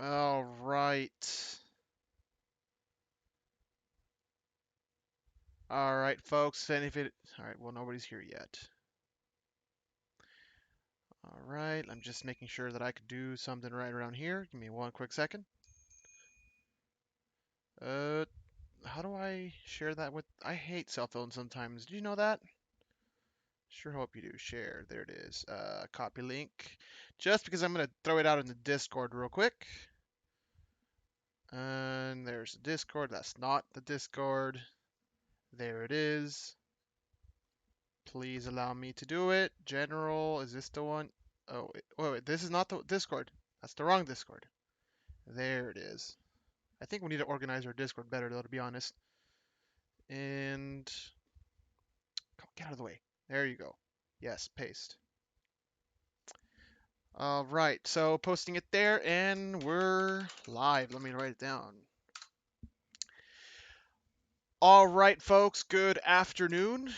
All right. All right, folks. And if it, all right, well, nobody's here yet. All right, I'm just making sure that I could do something right around here. Give me one quick second. Uh, how do I share that with? I hate cell phones sometimes. Do you know that? Sure hope you do. Share. There it is. Copy link. Just because I'm gonna throw it out in the Discord real quick. And there's the Discord. That's not the Discord. There it is. Please allow me to do it. General, is this the one? Oh, wait, this is not the Discord. That's the wrong Discord. There it is. I think we need to organize our Discord better, though, to be honest. And get out of the way. There you go. Yes, paste. All right, so posting it there, and we're live. Let me write it down. All right, folks, good afternoon.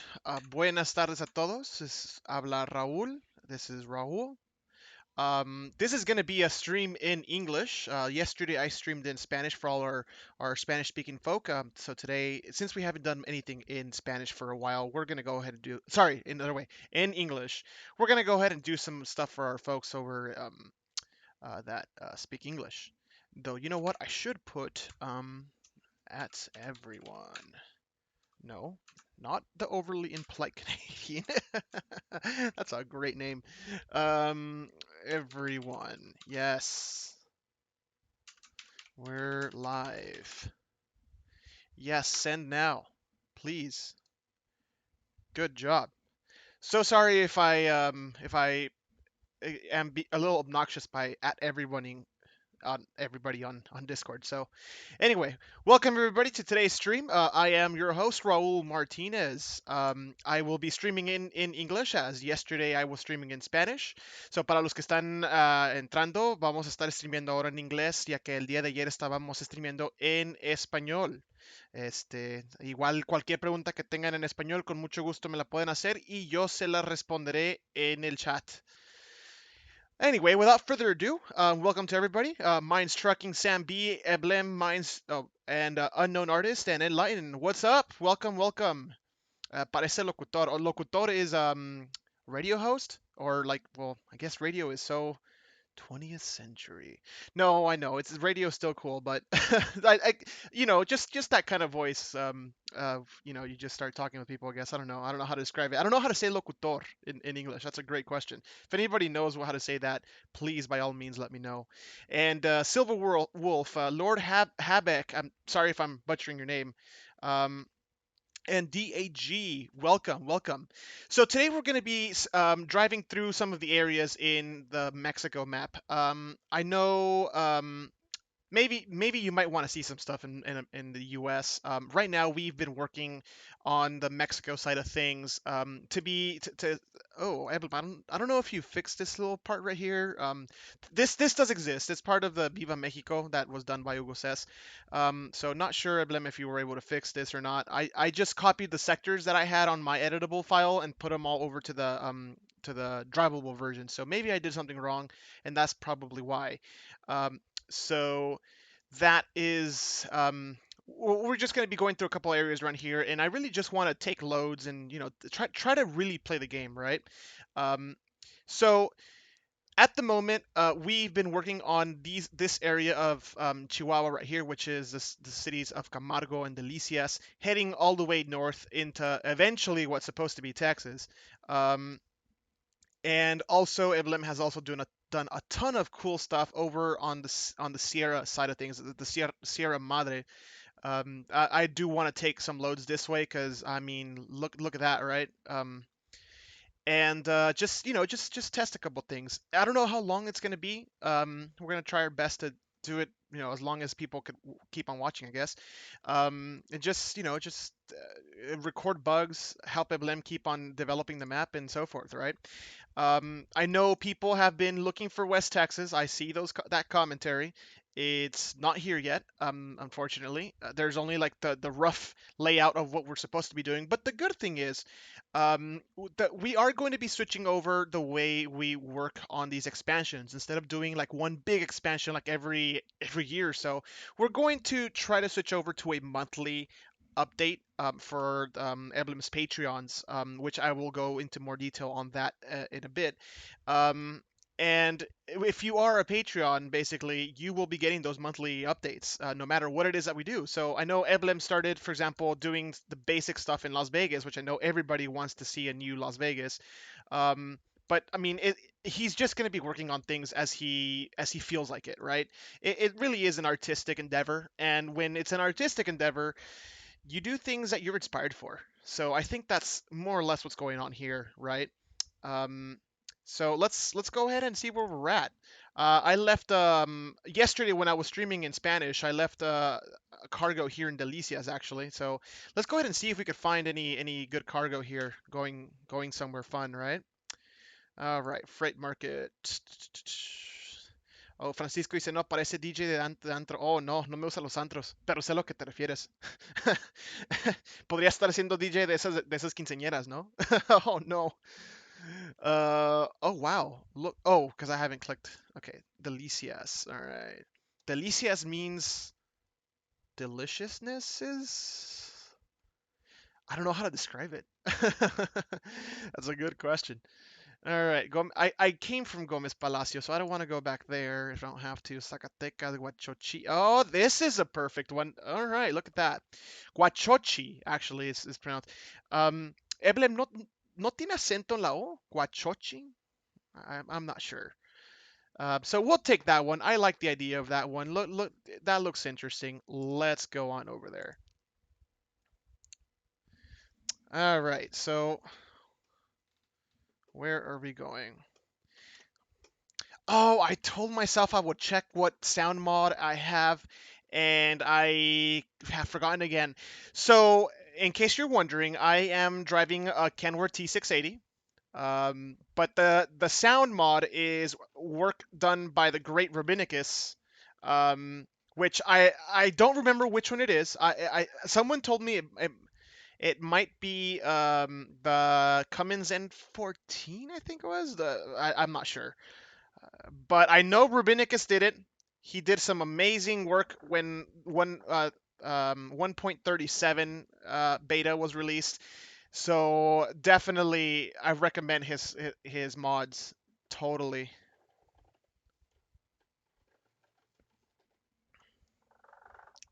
Buenas tardes a todos. Habla Raúl. This is Raúl. This is going to be a stream in English. Yesterday I streamed in Spanish for all our Spanish speaking folk. So today, since we haven't done anything in Spanish for a while, we're going to go ahead and do, sorry, another way, in English. We're going to go ahead and do some stuff for our folks over that speak English. Though, you know what? I should put at everyone. No, not the overly impolite Canadian. That's a great name. Everyone. Yes. We're live. Yes, send now. Please. Good job. So sorry if I am a little obnoxious by at everyone on everybody on Discord. So anyway, welcome everybody to today's stream. I am your host Raul Martinez. I will be streaming in English as yesterday I was streaming in Spanish. So para los que están entrando, vamos a estar streamiendo ahora en inglés, ya que el día de ayer estábamos streamiendo en español. Igual cualquier pregunta que tengan en español, con mucho gusto me la pueden hacer y yo se la responderé en el chat. Anyway, without further ado, welcome to everybody. Mine's Trucking, Sam B, Eblem, Mine's, and Unknown Artist, and Enlighten. What's up? Welcome, welcome. Parece locutor. Locutor is radio host, or like, well, I guess radio is so 20th century. No, I know it's radio still cool, but just that kind of voice. You just start talking with people. I guess I don't know how to describe it. I don't know how to say locutor in English. That's a great question. If anybody knows how to say that, please by all means let me know. And Silver Wolf, Lord Habeck. I'm sorry if I'm butchering your name. Um, and DAG. Welcome, welcome. So today we're going to be driving through some of the areas in the Mexico map. I know maybe you might want to see some stuff in the U.S. Right now, we've been working on the Mexico side of things to oh, I don't know if you fixed this little part right here. This does exist. It's part of the Viva Mexico that was done by Hugo Ses. So not sure, Eblem, if you were able to fix this or not. I just copied the sectors that I had on my editable file and put them all over to the drivable version. So maybe I did something wrong, and that's probably why. So that is we're just going to be going through a couple areas around here, and I really just want to take loads and try to really play the game, right? um, so at the moment, we've been working on this area of Chihuahua right here, which is the cities of Camargo and Delicias, heading all the way north into eventually what's supposed to be Texas. um, and also Evelyn has also done a ton of cool stuff over on the Sierra side of things, the Sierra Madre. I do want to take some loads this way because I mean, look at that, right? And just just test a couple things. I don't know how long it's gonna be. We're gonna try our best to do it, as long as people could keep on watching, I guess. And just record bugs, help Eblem keep on developing the map and so forth, right? I know people have been looking for West Texas. I see that commentary, It's not here yet, unfortunately. There's only like the rough layout of what we're supposed to be doing. But the good thing is that we are going to be switching over the way we work on these expansions. Instead of doing like one big expansion like every year or so, we're going to try to switch over to a monthly update for Emblem's Patreons, which I will go into more detail on that in a bit. Um, and if you are a Patreon, basically, you will be getting those monthly updates, no matter what it is that we do. So I know Eblem started, for example, doing the basic stuff in Las Vegas, which I know everybody wants to see a new Las Vegas. But I mean, he's just going to be working on things as he feels like it, right? It really is an artistic endeavor, and when it's an artistic endeavor, you do things that you're inspired for. So I think that's more or less what's going on here, right? Um, so let's go ahead and see where we're at. I left yesterday when I was streaming in Spanish. I left a cargo here in Delicias actually. So let's go ahead and see if we could find any good cargo here going somewhere fun, right? All right, freight market. Oh, Francisco dice, no, parece DJ de antro. Oh, no, no me gustan los antros, pero sé a lo que te refieres. Podría estar siendo DJ de esas quinceañeras, ¿no? Oh, no. Oh, wow. Look, oh, because I haven't clicked. Okay, delicias. All right. Delicias means deliciousnesses? I don't know how to describe it. That's a good question. All right, I came from Gomez Palacio, so I don't want to go back there if I don't have to. Zacatecas, Huachochi. Oh, this is a perfect one. All right, look at that. Huachochi, actually, is pronounced. Eblem, no tiene acento en la O? Huachochi? I'm not sure. So we'll take that one. I like the idea of that one. Look, that looks interesting. Let's go on over there. All right, so where are we going? Oh, I told myself I would check what sound mod I have, and I have forgotten again. So, in case you're wondering, I am driving a Kenworth T680. But the sound mod is work done by the great Rabbinicus, which I don't remember which one it is. Someone told me it might be the Cummins N14, I think it was. I'm not sure. But I know Rabbinicus did it. He did some amazing work when 1.37 beta was released. So definitely, I recommend his mods totally.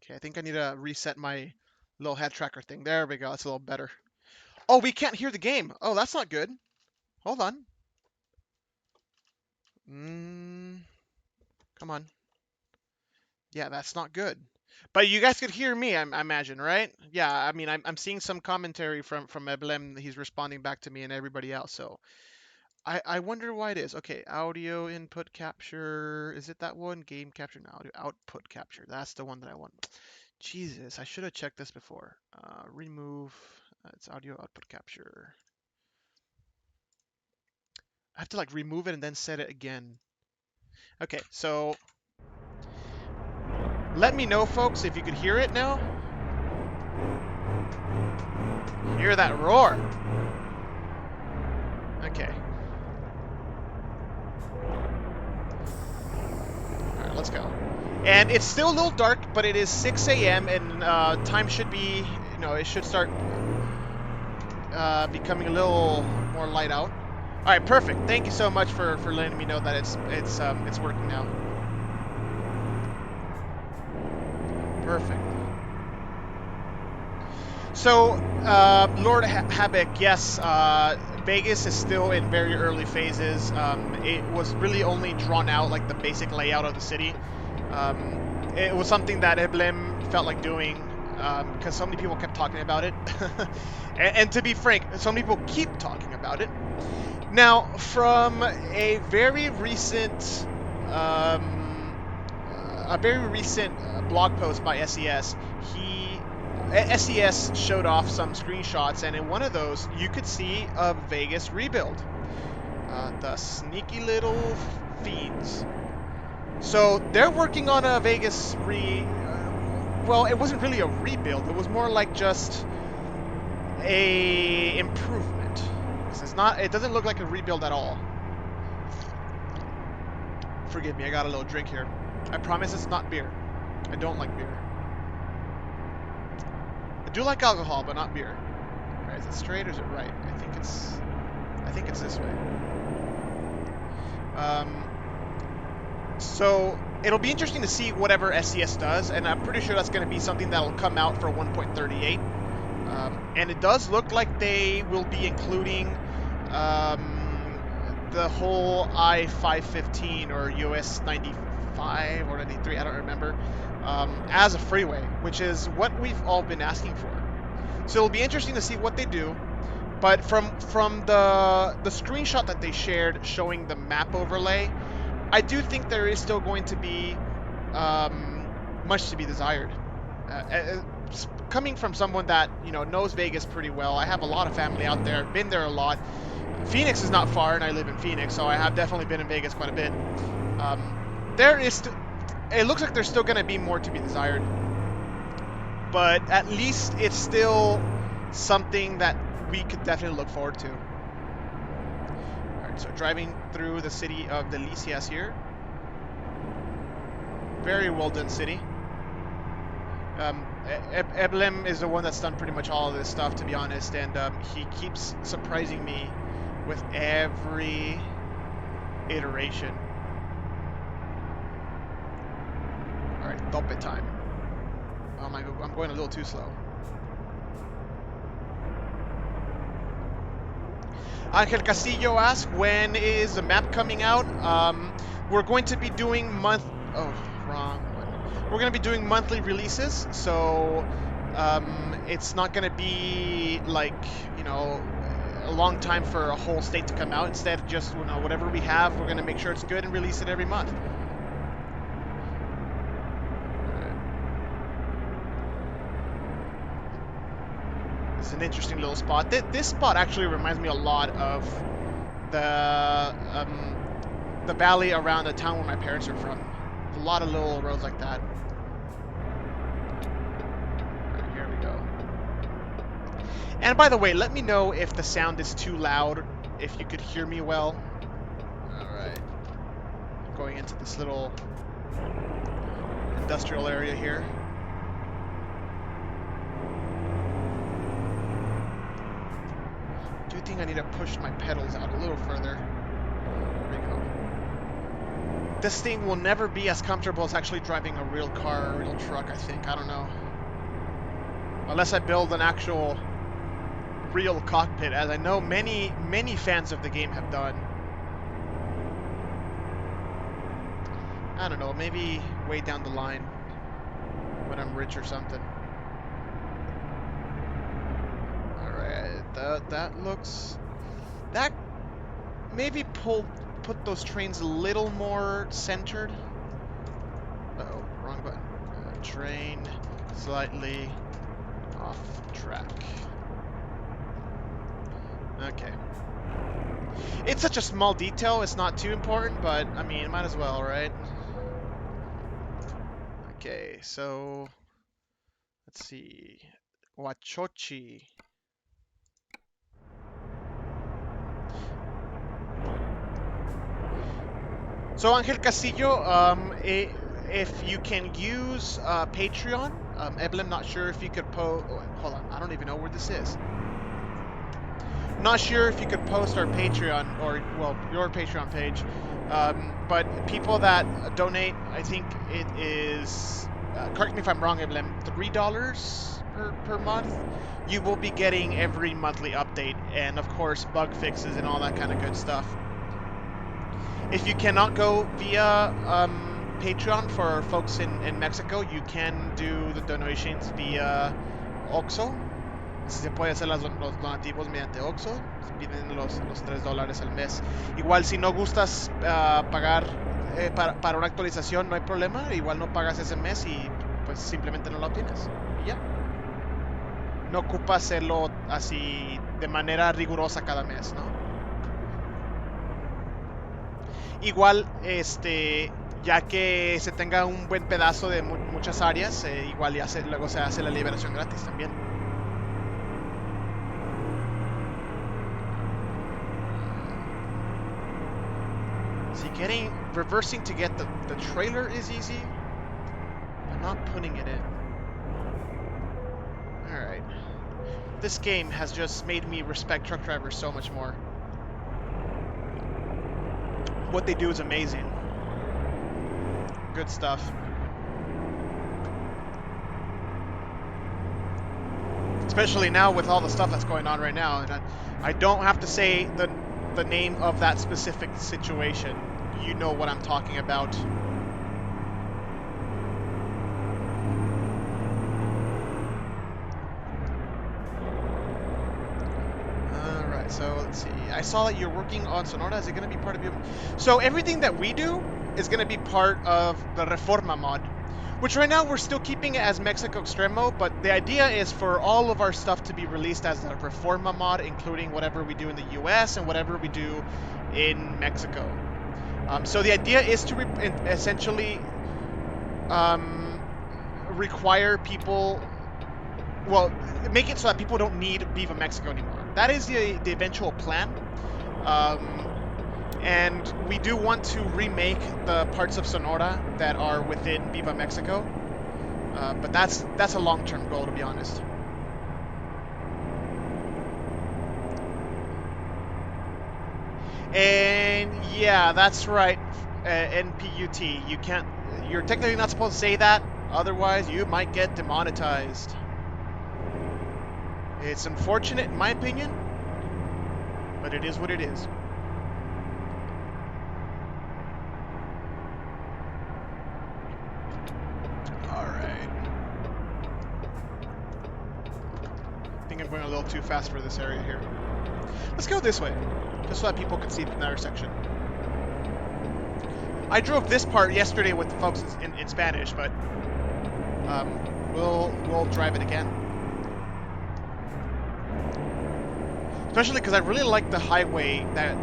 Okay, I think I need to reset my little head tracker thing. There we go. That's a little better. Oh, we can't hear the game. Oh, that's not good. Hold on. Come on. Yeah, that's not good. But you guys could hear me, I imagine, right? Yeah, I mean, I'm seeing some commentary from Eblem. He's responding back to me and everybody else. So I wonder why it is. Okay, audio input capture. Is it that one? Game capture and audio output capture. That's the one that I want. Jesus, I should have checked this before. Remove. It's audio output capture. I have to like remove it and then set it again. Okay, so let me know, folks, if you could hear it now. Hear that roar. Okay. All right, let's go. And it's still a little dark, but it is 6 a.m. and time should be, it should start becoming a little more light out. All right, perfect. Thank you so much for letting me know that it's working now. Perfect. So, Lord Habeck, yes, Vegas is still in very early phases. It was really only drawn out like the basic layout of the city. It was something that Eblem felt like doing because so many people kept talking about it. and to be frank, so many people keep talking about it. Now, from a very recent blog post by SES, SES showed off some screenshots, and in one of those, you could see a Vegas rebuild. The sneaky little fiends. So they're working on a Vegas well, it wasn't really a rebuild. It was more like just a improvement. It's not. It doesn't look like a rebuild at all. Forgive me. I got a little drink here. I promise it's not beer. I don't like beer. I do like alcohol, but not beer. All right, is it straight or is it right? I think it's this way. So it'll be interesting to see whatever SES does, and I'm pretty sure that's going to be something that'll come out for 1.38. And it does look like they will be including the whole I-515 or US 95 or 93, I don't remember, as a freeway, which is what we've all been asking for. So it'll be interesting to see what they do. But from the screenshot that they shared showing the map overlay, I do think there is still going to be much to be desired. Coming from someone that knows Vegas pretty well, I have a lot of family out there. Been there a lot. Phoenix is not far, and I live in Phoenix, so I have definitely been in Vegas quite a bit. It looks like there's still going to be more to be desired, but at least it's still something that we could definitely look forward to. So driving through the city of Delicias here. Very well done city. Eblem is the one that's done pretty much all of this stuff, to be honest, and he keeps surprising me with every iteration. Alright, tope time. Oh my god, I'm going a little too slow. Angel Castillo asks, when is the map coming out? We're going to be doing We're going to be doing monthly releases, so it's not going to be like, a long time for a whole state to come out. Instead, just whatever we have, we're going to make sure it's good and release it every month. It's an interesting little spot. This spot actually reminds me a lot of the valley around the town where my parents are from. A lot of little roads like that. Right, here we go. And by the way, let me know if the sound is too loud, if you could hear me well. Alright. Going into this little industrial area here. I do think I need to push my pedals out a little further. There we go. This thing will never be as comfortable as actually driving a real car or a real truck, I think. I don't know. Unless I build an actual real cockpit, as I know many fans of the game have done. I don't know, maybe way down the line when I'm rich or something. That maybe put those trains a little more centered. Uh-oh, wrong button. Train slightly off track. Okay. It's such a small detail, it's not too important, but I mean, might as well, right? Okay, so let's see. Huachochi. So Angel Castillo, if you can use Patreon, Evelyn, not sure if you could hold on, I don't even know where this is. Not sure if you could post our Patreon, or, well, your Patreon page, but people that donate, I think it is, correct me if I'm wrong, Evelyn, $3 per month, you will be getting every monthly update, and of course, bug fixes and all that kind of good stuff. If you cannot go via Patreon for folks in Mexico, you can do the donations via Oxxo. Se puede hacer los donativos mediante Oxxo. Se piden los $3 al mes. Igual si no gustas pagar para una actualización, no hay problema. Igual no pagas ese mes y pues simplemente no lo obtienes. Y ya. No ocupa hacerlo así de manera rigurosa cada mes, ¿no? Igual, ya que se tenga un buen pedazo de muchas áreas, igual luego se hace la liberación gratis también. See, reversing to get the trailer is easy, but not putting it in. Alright. This game has just made me respect truck drivers so much more. What they do is amazing. Good stuff. Especially now with all the stuff that's going on right now. And I don't have to say the name of that specific situation. You know what I'm talking about. Alright, so let's see. I saw that you're working on Sonora. Is it going to be part of your... So everything that we do is going to be part of the Reforma mod. Which right now we're still keeping it as Mexico Extremo, but the idea is for all of our stuff to be released as the Reforma mod, including whatever we do in the US and whatever we do in Mexico. So the idea is to essentially require people, well, make it so that people don't need Viva Mexico anymore. That is the eventual plan. And we do want to remake the parts of Sonora that are within Viva Mexico. But that's a long-term goal, to be honest. And yeah, that's right, NPUT. You're technically not supposed to say that, otherwise you might get demonetized. It's unfortunate in my opinion, but it is what it is. I think I'm going a little too fast for this area here. Let's go this way, just so that people can see the intersection. I drove this part yesterday with the folks in Spanish, but we'll drive it again. Especially because I really like the highway that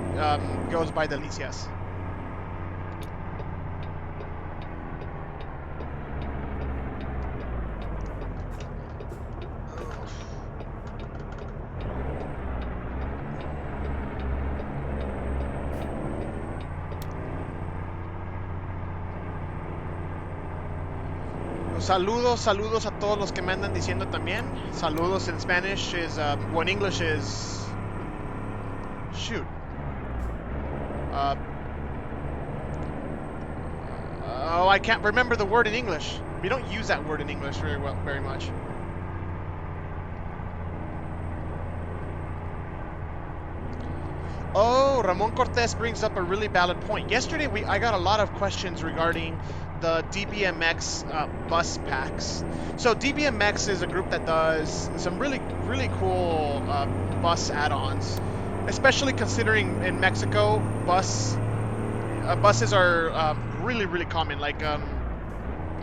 goes by Delicias. Saludos a todos los que me andan diciendo también. Saludos in Spanish is, well, in English is, shoot. Oh, I can't remember the word in English. We don't use that word in English very much. Oh, Ramon Cortez brings up a really valid point. Yesterday, I got a lot of questions regarding the DBMX bus packs. So DBMX is a group that does some really cool bus add-ons, especially considering in Mexico buses are really common, like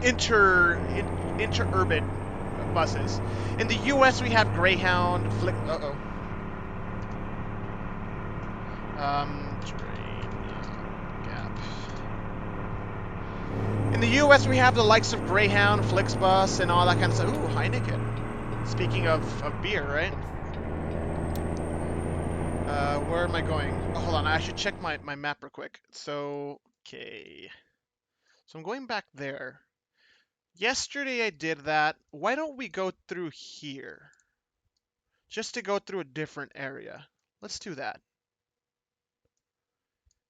interurban buses. In the U.S. we have Greyhound, train gap. In the U.S., we have the likes of Greyhound, Flixbus, and all that kind of stuff. Ooh, Heineken. Speaking of beer, right? Where am I going? Oh, hold on, I should check my map real quick. So, okay. So I'm going back there. Yesterday I did that. Why don't we go through here? Just to go through a different area. Let's do that.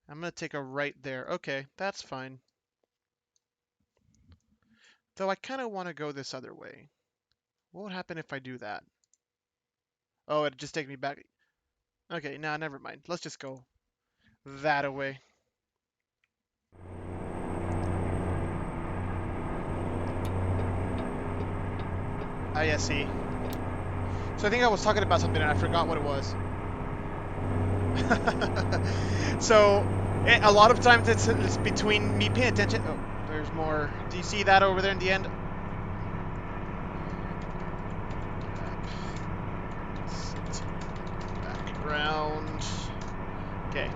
I'm going to take a right there. Okay, that's fine. Though I kind of want to go this other way. What would happen if I do that? Oh, it'd just take me back. Okay, nah, never mind. Let's just go that away. I see. So I think I was talking about something and I forgot what it was. So a lot of times it's between me paying attention. Oh, there's more. Do you see that over there in the end? Back around. Okay.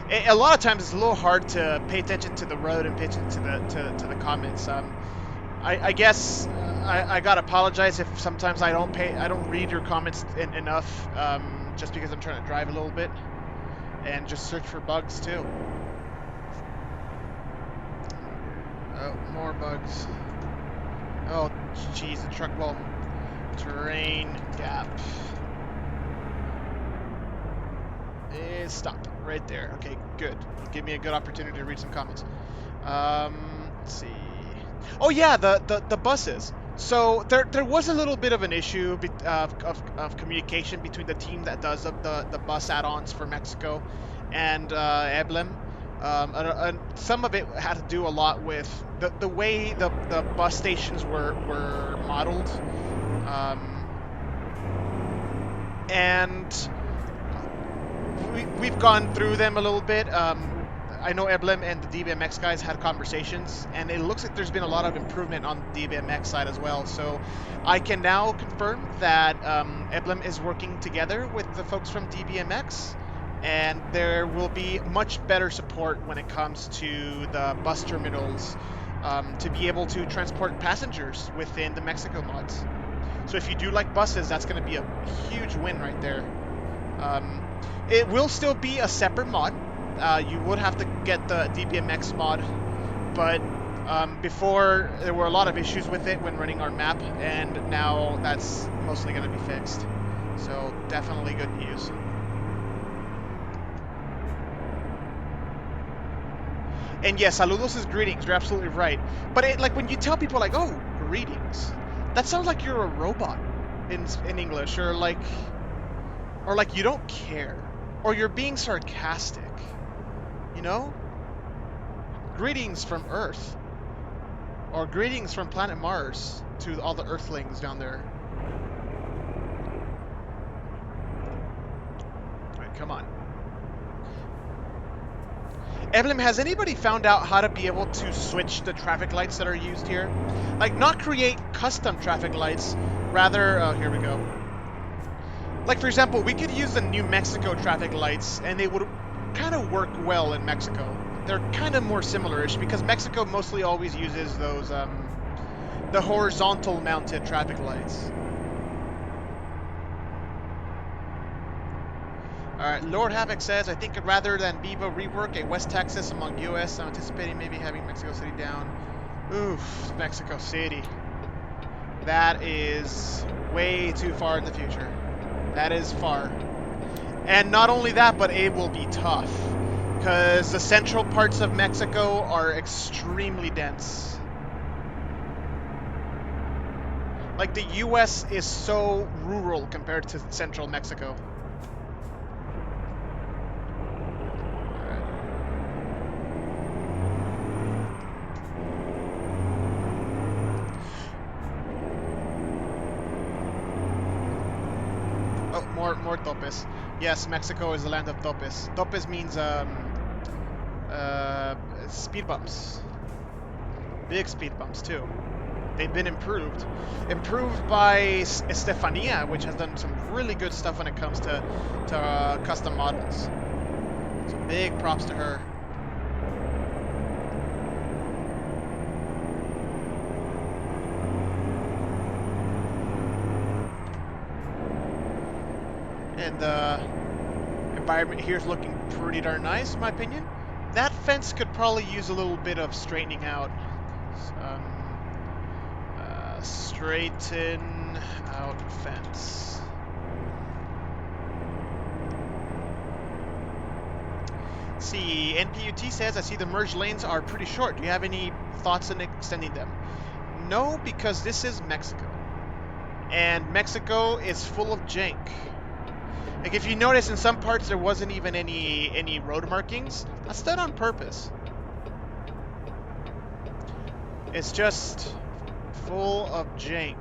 A lot of times it's a little hard to pay attention to the road and pay attention to the comments. I guess I gotta apologize if sometimes I don't read your comments enough, just because I'm trying to drive a little bit and just search for bugs too. Oh, more bugs. Oh, jeez, the truck wall. Terrain gap. Stop right there. Okay, good. Give me a good opportunity to read some comments. Let's see. Oh yeah, the buses. So there was a little bit of an issue of communication between the team that does the bus add-ons for Mexico and Eblem. And some of it had to do a lot with the way the bus stations were modeled. And we've gone through them a little bit. I know Eblem and the DBMX guys had conversations, and it looks like there's been a lot of improvement on the DBMX side as well. So I can now confirm that Eblem is working together with the folks from DBMX, and there will be much better support when it comes to the bus terminals to be able to transport passengers within the Mexico mods. So if you do like buses, that's going to be a huge win right there. It will still be a separate mod. You would have to get the DBMX mod, but before there were a lot of issues with it when running our map, and now that's mostly going to be fixed. So definitely good news. And yes, saludos is greetings. You're absolutely right. But like when you tell people like, "Oh, greetings," that sounds like you're a robot in English, or like you don't care, or you're being sarcastic. You know? Greetings from Earth. Or greetings from planet Mars to all the Earthlings down there. Alright, come on. Evelyn, has anybody found out how to be able to switch the traffic lights that are used here? Like, not create custom traffic lights, rather, oh, here we go. Like, for example, we could use the New Mexico traffic lights, and they would kind of work well in Mexico. They're kind of more similar-ish, because Mexico mostly always uses those, the horizontal mounted traffic lights. Alright, Lord Havoc says, I think rather than Viva rework a West Texas among US, I'm anticipating maybe having Mexico City down. Oof, Mexico City. That is way too far in the future. That is far. And not only that, but it will be tough. Because the central parts of Mexico are extremely dense. Like, the US is so rural compared to central Mexico. More topes. Yes, Mexico is the land of topes. Topes means speed bumps. Big speed bumps too. They've been improved. Improved by Estefania, which has done some really good stuff when it comes to custom models. So big props to her. And the environment here is looking pretty darn nice, in my opinion. That fence could probably use a little bit of straightening out. Straighten out fence. Let's see, NPUT says, I see the merge lanes are pretty short. Do you have any thoughts on extending them? No, because this is Mexico. And Mexico is full of jank. Like, if you notice, in some parts there wasn't even any road markings. That's done on purpose. It's just full of jank.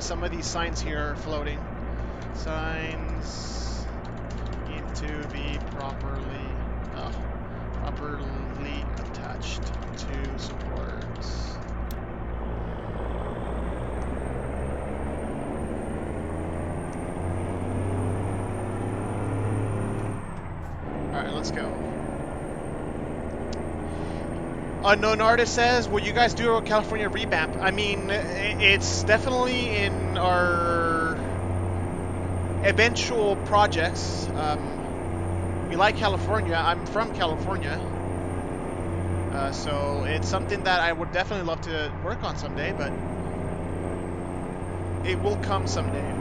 Some of these signs here are floating. Signs need to be properly attached to supports. Let's go. Unknown Artist says, will you guys do a California revamp? I mean, it's definitely in our eventual projects. We like California. I'm from California. So it's something that I would definitely love to work on someday, but it will come someday.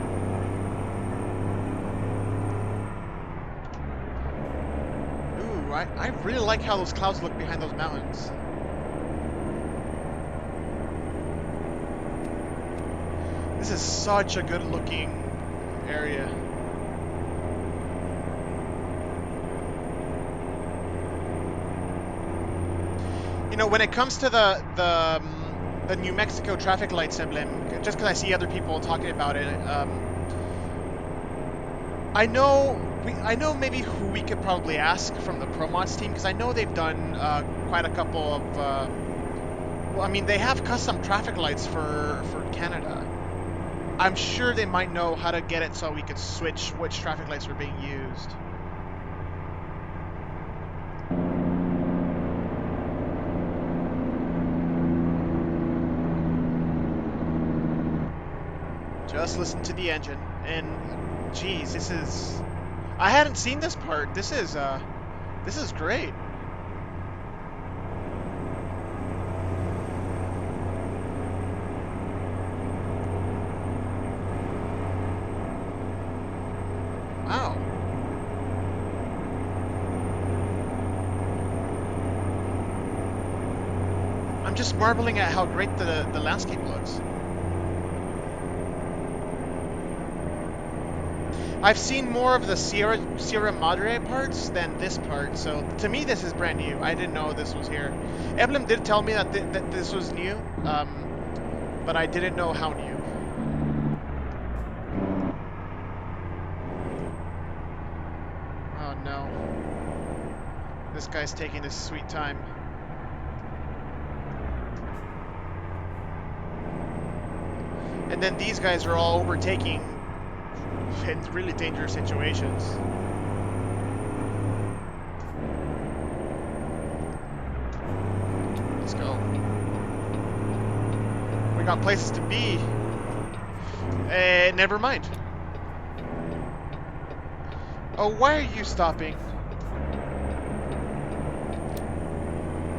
Ooh, I really like how those clouds look behind those mountains. This is such a good looking area. You know, when it comes to the New Mexico traffic lights emblem, just because I see other people talking about it, I know maybe who we could probably ask from the ProMods team, because I know they've done quite a couple of. Well, I mean, they have custom traffic lights for Canada. I'm sure they might know how to get it so we could switch which traffic lights are being used. Just listen to the engine, and geez, this is. I hadn't seen this part. This is great. Wow. I'm just marveling at how great the landscape looks. I've seen more of the Sierra Madre parts than this part, so to me this is brand new. I didn't know this was here. Emblem did tell me that this was new, but I didn't know how new. Oh no. This guy's taking his sweet time. And then these guys are all overtaking in really dangerous situations. Let's go. We got places to be. Never mind. Oh, why are you stopping?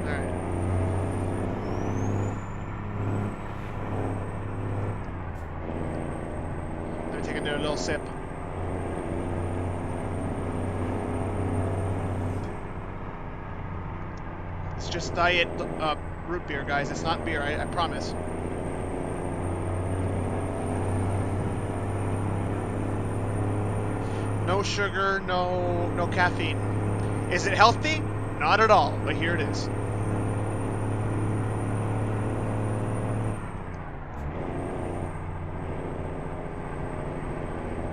Alright. Let me take a little sip. It's just diet root beer, guys. It's not beer, I promise. No sugar, no caffeine. Is it healthy? Not at all, but here it is.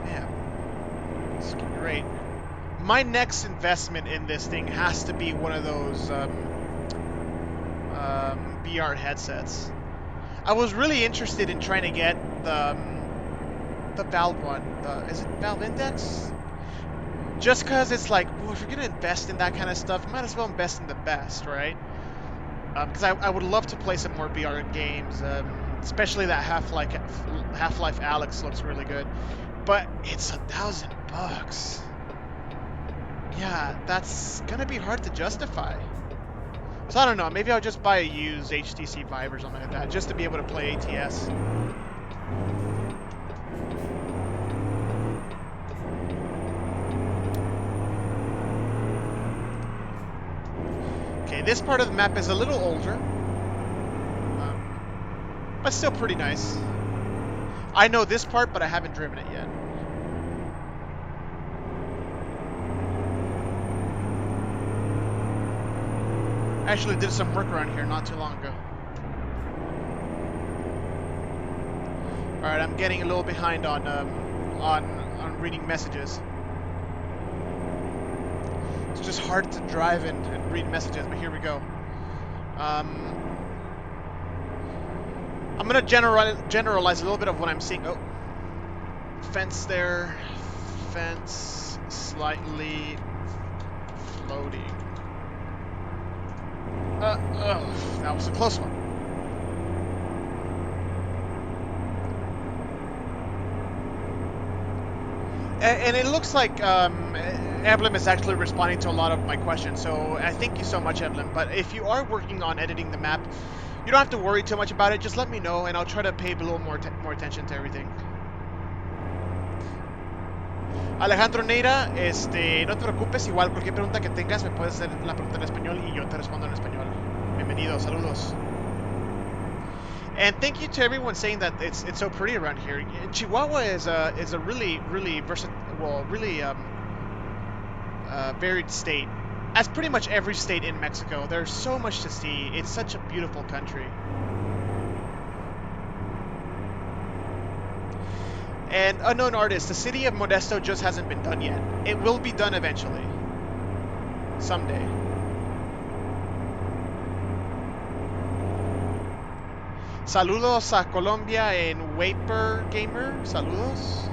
Man, it's great. My next investment in this thing has to be one of those VR headsets. I was really interested in trying to get the Valve one. Is it Valve Index? Just because it's like, well, if you're going to invest in that kind of stuff, might as well invest in the best, right? Because I would love to play some more VR games, especially that Half-Life Alyx looks really good. But it's $1,000. Yeah, that's going to be hard to justify. So I don't know, maybe I'll just buy a used HTC Vive or something like that, just to be able to play ATS. Okay, this part of the map is a little older, but still pretty nice. I know this part, but I haven't driven it yet. I actually did some work around here not too long ago. Alright, I'm getting a little behind on reading messages. It's just hard to drive and read messages, but here we go. I'm gonna generalize a little bit of what I'm seeing. Oh, fence there, fence slightly Loading. That was a close one. And it looks like Evelyn is actually responding to a lot of my questions, so I thank you so much, Evelyn. But if you are working on editing the map, you don't have to worry too much about it. Just let me know, and I'll try to pay a little more attention to everything. Alejandro Neira, no te preocupes, igual cualquier pregunta que tengas me puedes hacer la pregunta en español y yo te respondo en español. Bienvenido, saludos. And thank you to everyone saying that it's so pretty around here. Chihuahua is a really varied state, as pretty much every state in Mexico. There's so much to see. It's such a beautiful country. And unknown artist, the city of Modesto just hasn't been done yet. It will be done eventually. Someday. Saludos a Colombia en Waper Gamer. Saludos.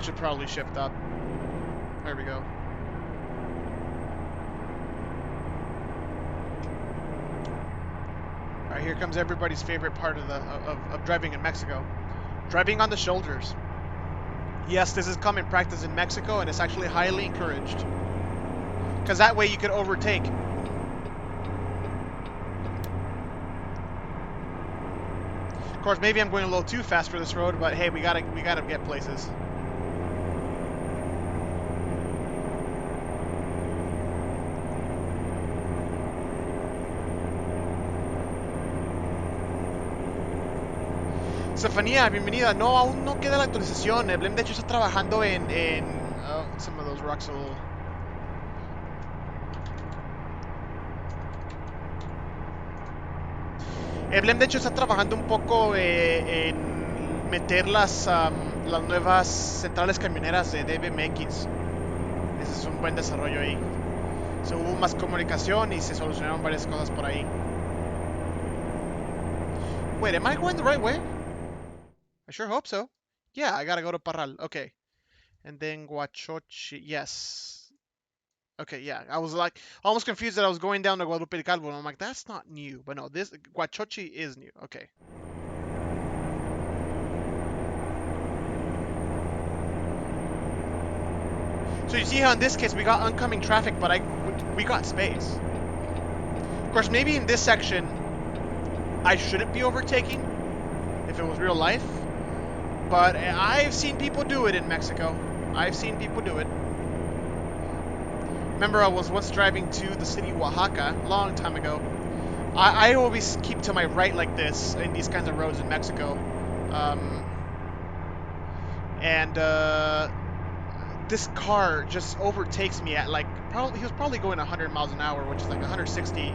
Should probably shift up. There we go. Alright, here comes everybody's favorite part of driving in Mexico. Driving on the shoulders. Yes, this is common practice in Mexico, and it's actually highly encouraged. Because that way you could overtake. Of course, maybe I'm going a little too fast for this road, but hey, we gotta get places. Estefanía, bienvenida. No, aún no queda la actualización. Blem, de hecho, está trabajando en oh, some of those rocks a little... Blem, de hecho, está trabajando un poco en meter las nuevas centrales camioneras de DBMX. Ese es un buen desarrollo ahí. So, hubo más comunicación y se solucionaron varias cosas por ahí. Wait, am I going the right way? I sure hope so. Yeah, I gotta go to Parral. Okay. And then Huachochi. Yes. Okay, yeah. I was like almost confused that I was going down to Guadalupe Calvo. And I'm like, that's not new. But no, this Huachochi is new. Okay. So you see how in this case we got oncoming traffic, but we got space. Of course, maybe in this section I shouldn't be overtaking if it was real life. But I've seen people do it in Mexico. I've seen people do it. Remember, I was once driving to the city of Oaxaca a long time ago. I always keep to my right like this in these kinds of roads in Mexico. This car just overtakes me at like, he was probably going 100 miles an hour, which is like 160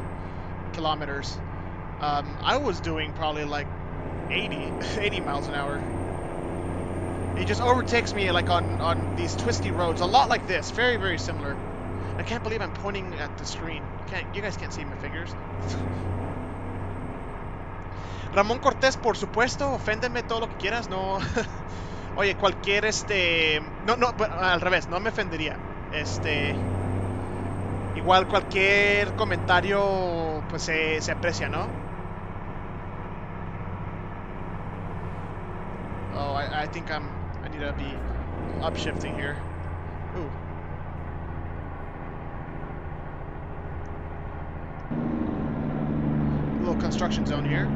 kilometers. I was doing probably like 80 miles an hour. He just overtakes me like on these twisty roads, a lot like this, very, very similar. I can't believe I'm pointing at the screen. You guys can't see my fingers. Ramón Cortés, por supuesto, oféndeme todo lo que quieras, no. Oye, cualquier no, al revés, no me ofendería. Igual cualquier comentario pues se aprecia, ¿no? Oh, I think I need to be upshifting here. Ooh. A little construction zone here.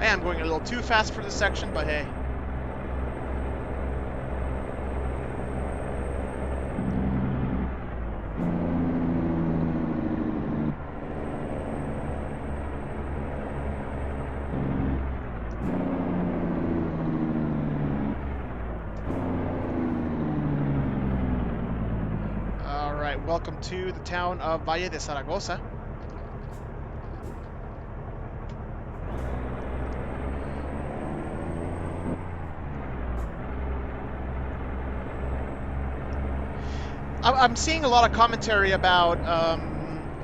I am going a little too fast for this section, but hey. Welcome to the town of Valle de Zaragoza. I'm seeing a lot of commentary about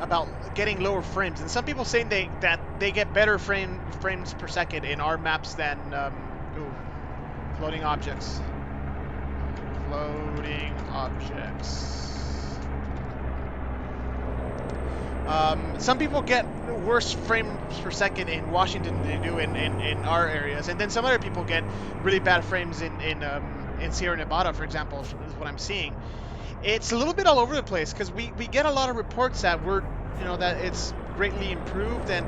about getting lower frames, and some people saying that they get better frames per second in our maps than ooh, floating objects. Floating objects. Some people get worse frames per second in Washington than they do in our areas, and then some other people get really bad frames in Sierra Nevada, for example, is what I'm seeing. It's a little bit all over the place because we get a lot of reports that that it's greatly improved, and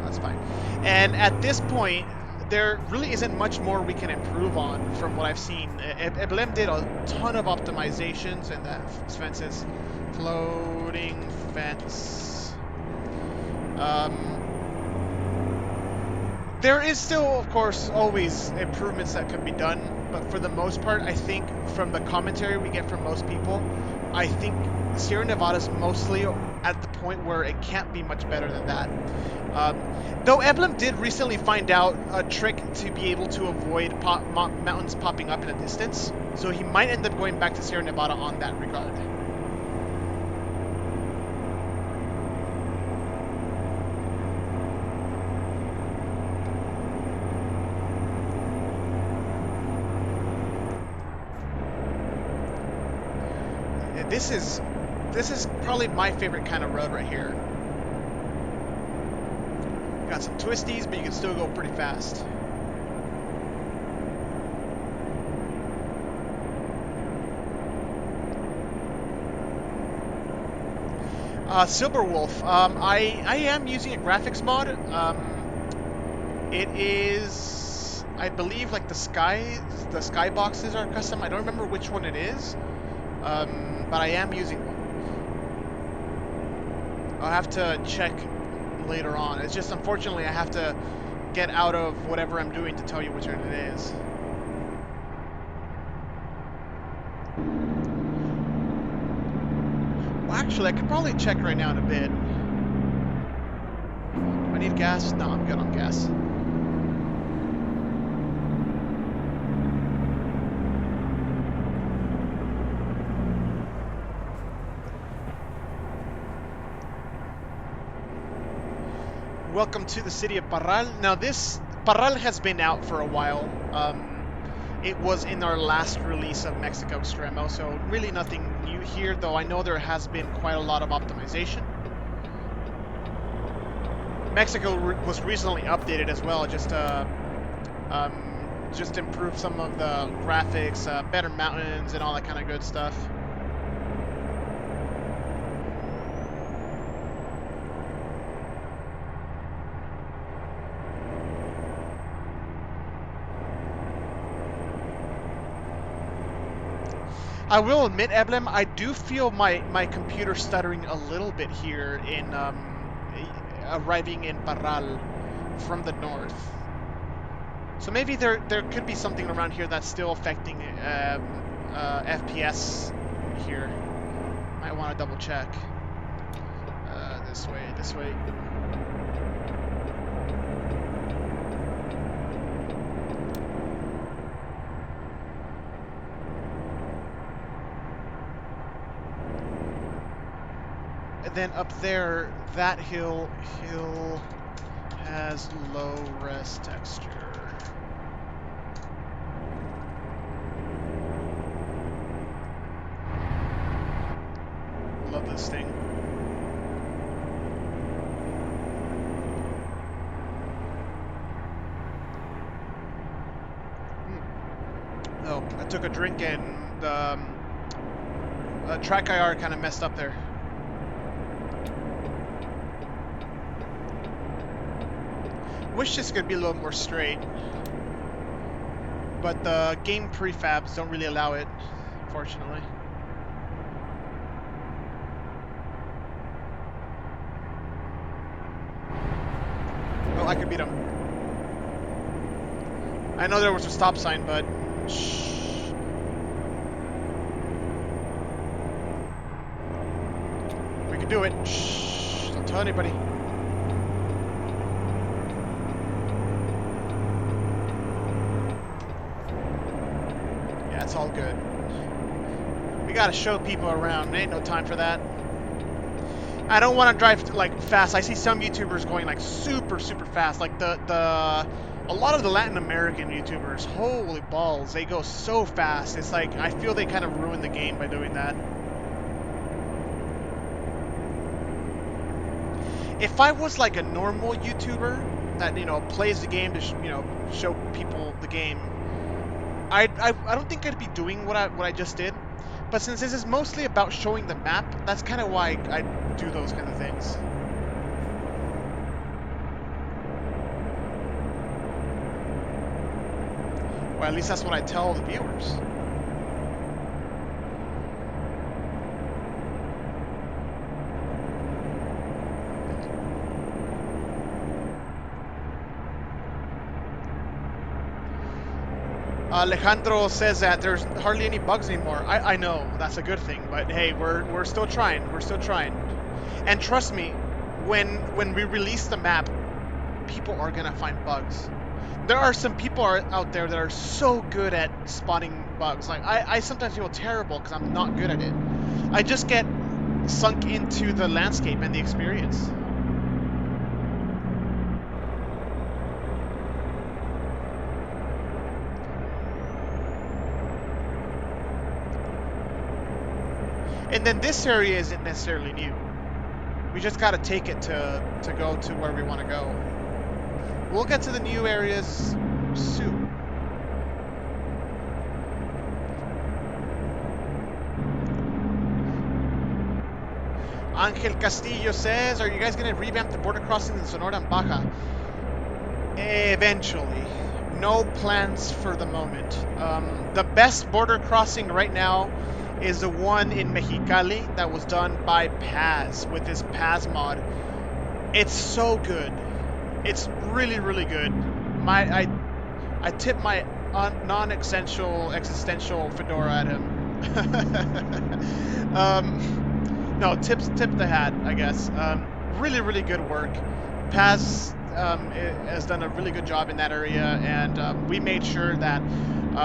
that's fine. And at this point, there really isn't much more we can improve on from what I've seen. Eblem did a ton of optimizations, and that fences, floating fence. There is still, of course, always improvements that could be done, but for the most part, I think from the commentary we get from most people, I think Sierra Nevada's mostly at the point where it can't be much better than that. Though Eblem did recently find out a trick to be able to avoid mountains popping up in a distance, so he might end up going back to Sierra Nevada on that regard. This is probably my favorite kind of road right here. Got some twisties, but you can still go pretty fast. Silverwolf. I am using a graphics mod. It is, I believe, like the sky boxes are custom. I don't remember which one it is. But I am using one. I'll have to check later on. It's just, unfortunately, I have to get out of whatever I'm doing to tell you which one it is. Well, actually, I could probably check right now in a bit. Do I need gas? No, I'm good on gas. Welcome to the city of Parral. Now Parral has been out for a while. It was in our last release of Mexico Extremo, so really nothing new here, though I know there has been quite a lot of optimization. Mexico was recently updated as well, just improve some of the graphics, better mountains, and all that kind of good stuff. I will admit, Eblem, I do feel my computer stuttering a little bit here in arriving in Parral from the north. So maybe there could be something around here that's still affecting FPS here. Might want to double check. This way. Then up there, that hill has low res texture. Love this thing. Oh, I took a drink and the track IR kind of messed up there. Wish this could be a little more straight, but the game prefabs don't really allow it, unfortunately. Oh, I could beat him. I know there was a stop sign, but shh. We can do it. Shh. Don't tell anybody. It's all good. We gotta show people around. There ain't no time for that. I don't want to drive like fast. I see some YouTubers going like super fast. Like a lot of the Latin American YouTubers, holy balls, they go so fast. It's like I feel they kind of ruin the game by doing that. If I was like a normal YouTuber that plays the game to show people the game, I don't think I'd be doing what I just did. But since this is mostly about showing the map, that's kind of why I do those kind of things. Well, at least that's what I tell the viewers. Alejandro says that there's hardly any bugs anymore. I know, that's a good thing, but hey, we're still trying. We're still trying. And trust me, when we release the map, people are gonna find bugs. There are some people out there that are so good at spotting bugs. Like I sometimes feel terrible because I'm not good at it. I just get sunk into the landscape and the experience. And then this area isn't necessarily new. We just got to take it to go to where we want to go. We'll get to the new areas soon. Angel Castillo says, are you guys going to revamp the border crossing in Sonora and Baja? Eventually. No plans for the moment. The best border crossing right now is the one in Mexicali that was done by Paz with this Paz mod. It's so good. It's really good. I tip my non-essential existential fedora at him. No, tip the hat, I guess. Really good work. Paz has done a really good job in that area, and we made sure that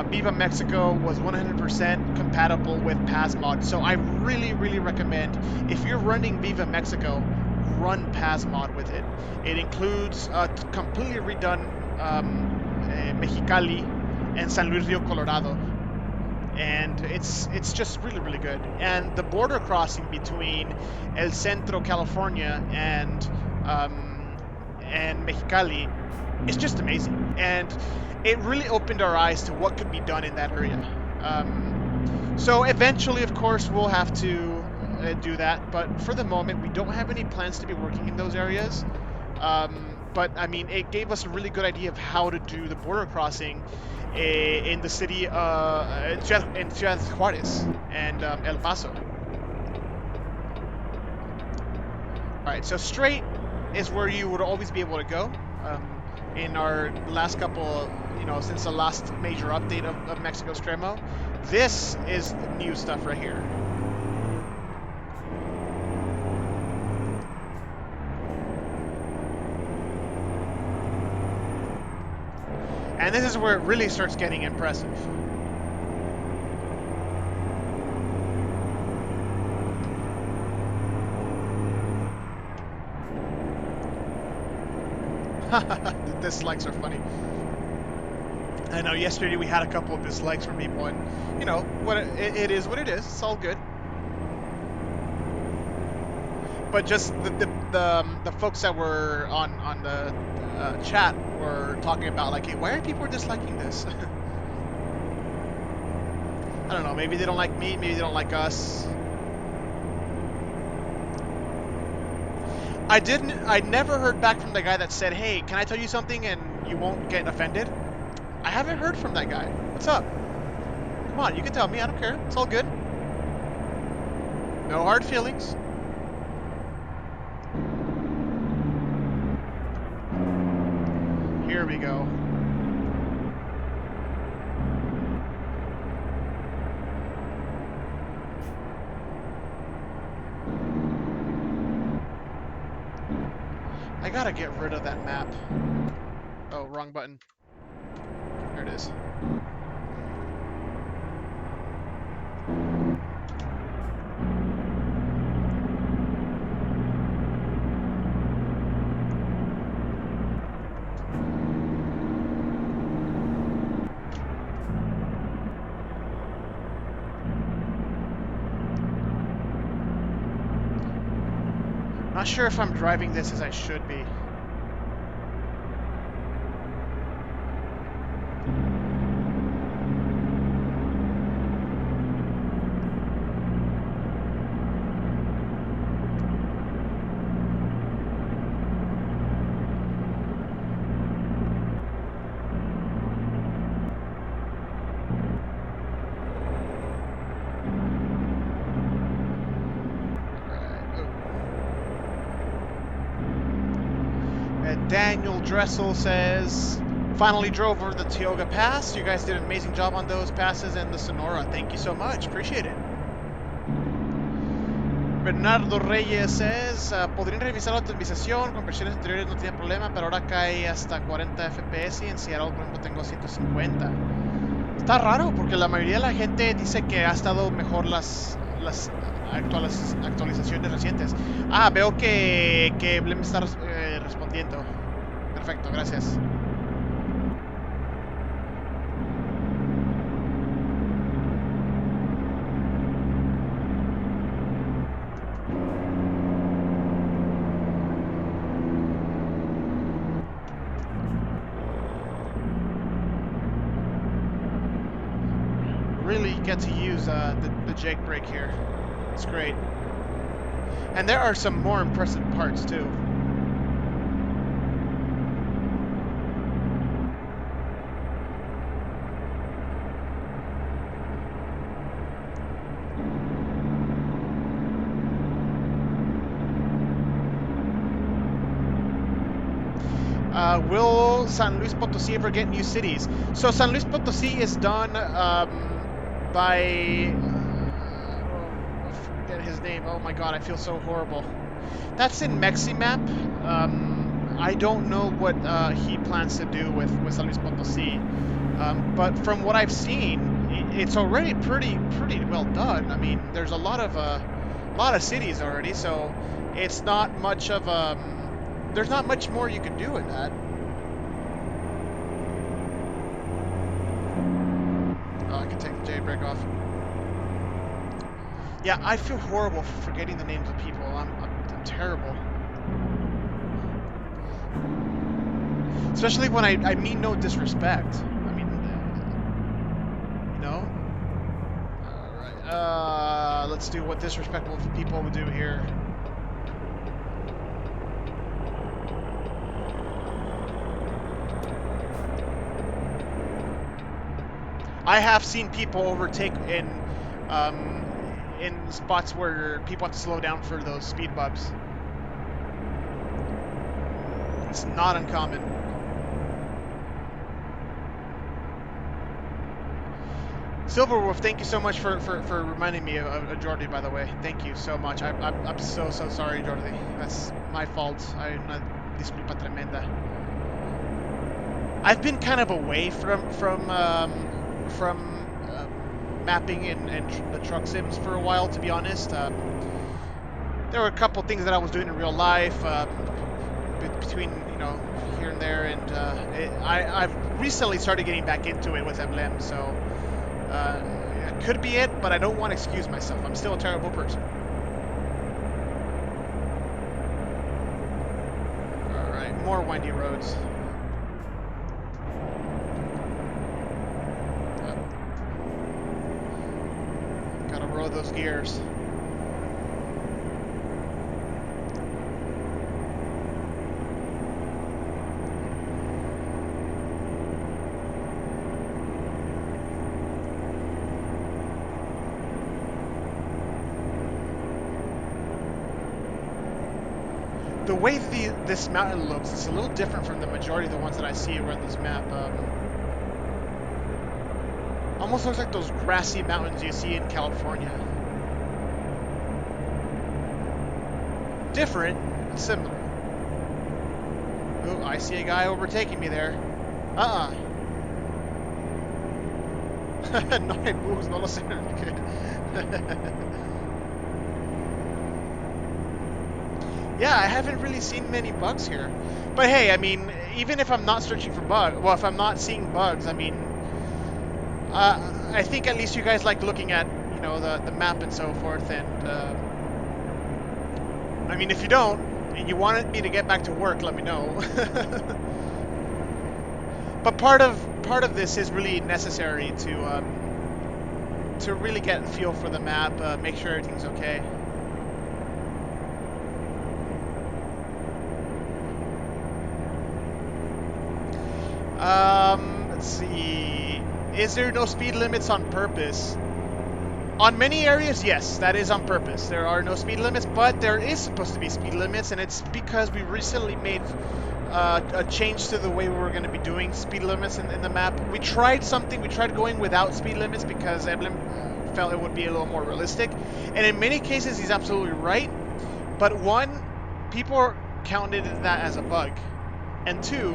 Viva Mexico was 100% compatible with Paz mod. So I really recommend, if you're running Viva Mexico, run Paz mod with it. It includes completely redone Mexicali and San Luis Rio Colorado, and it's just really good. And the border crossing between El Centro, California, and Mexicali is just amazing, and it really opened our eyes to what could be done in that area. So eventually, of course, we'll have to do that, but for the moment, we don't have any plans to be working in those areas. But I mean, it gave us a really good idea of how to do the border crossing in the city in Ciudad Juarez and El Paso. All right, so straight is where you would always be able to go. In our last couple, since the last major update of Mexico Extremo, this is new stuff right here. And this is where it really starts getting impressive. The dislikes are funny. I know yesterday we had a couple of dislikes from people, and what it is what it is. It's all good. But just the folks that were on the chat were talking about like, hey, why are people disliking this? I don't know. Maybe they don't like me. Maybe they don't like us. I never heard back from the guy that said, hey, can I tell you something and you won't get offended? I haven't heard from that guy. What's up? Come on, you can tell me. I don't care. It's all good. No hard feelings. Here we go. I gotta get rid of that map. Oh, wrong button. There it is. Not sure if I'm driving this as I should be. Daniel Dressel says, finally drove over the Tioga Pass. You guys did an amazing job on those passes and the Sonora. Thank you so much. Appreciate it. Bernardo Reyes says, podrían revisar la optimización. Con versiones anteriores no tenía problema, pero ahora cae hasta 40 FPS y en Seattle, por ejemplo, tengo 150. Está raro porque la mayoría de la gente dice que ha estado mejor las actualizaciones recientes. Ah, veo que Blem está respondiendo. Perfecto, gracias. Really get to use the Jake brake here. It's great. And there are some more impressive parts too. Will San Luis Potosí ever get new cities? So San Luis Potosí is done by... I forget his name. Oh my god, I feel so horrible. That's in Meximap. I don't know what he plans to do with San Luis Potosí. But from what I've seen, it's already pretty well done. I mean, there's a lot of cities already, so it's not much of a... There's not much more you can do in that. Oh, I can take the jailbreak off. Yeah, I feel horrible for forgetting the names of people. I'm terrible. Especially when I mean no disrespect. I mean, you know? Alright, let's do what disrespectful people would do here. I have seen people overtake in spots where people have to slow down for those speed bumps. It's not uncommon. Silverwolf, thank you so much for reminding me of Jordi, by the way. Thank you so much. I'm so sorry, Jordi. That's my fault. Una disculpa tremenda. I've been kind of away from mapping and the truck sims for a while, to be honest. There were a couple things that I was doing in real life between, you know, here and there, and I've recently started getting back into it with Emblem, so it could be it, but I don't want to excuse myself. I'm still a terrible person. Alright, more windy roads. Gotta roll those gears. The way this mountain looks, it's a little different from the majority of the ones that I see around this map. Almost looks like those grassy mountains you see in California. Different, but similar. Oh, I see a guy overtaking me there. No hay moves, no lo sé. Yeah, I haven't really seen many bugs here. But hey, I mean, even if I'm not searching for bugs, well, if I'm not seeing bugs, I mean, I think at least you guys like looking at, you know, the map and so forth, and I mean, if you don't, and you wanted me to get back to work, let me know. But part of this is really necessary to really get a feel for the map, make sure everything's okay. Let's see. Is there no speed limits on purpose? On many areas, yes, that is on purpose. There are no speed limits, but there is supposed to be speed limits, and it's because we recently made a change to the way we were going to be doing speed limits in the map. We tried something. We tried going without speed limits because Eblem felt it would be a little more realistic, and in many cases, he's absolutely right. But one, people counted that as a bug, and two,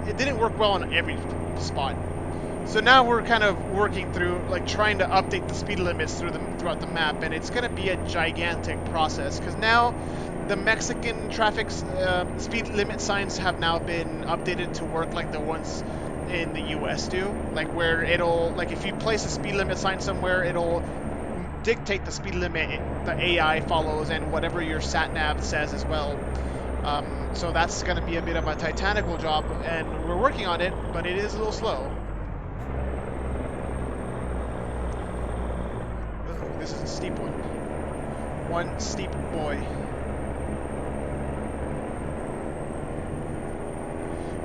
it didn't work well on every spot. So now we're kind of working through, like, trying to update the speed limits throughout the map, and it's going to be a gigantic process because now the Mexican traffic speed limit signs have now been updated to work like the ones in the US do, like where it'll, like, if you place a speed limit sign somewhere, it'll dictate the speed limit the AI follows and whatever your sat nav says as well. So that's going to be a bit of a titanical job, and we're working on it, but it is a little slow. This is a steep one. One steep boy.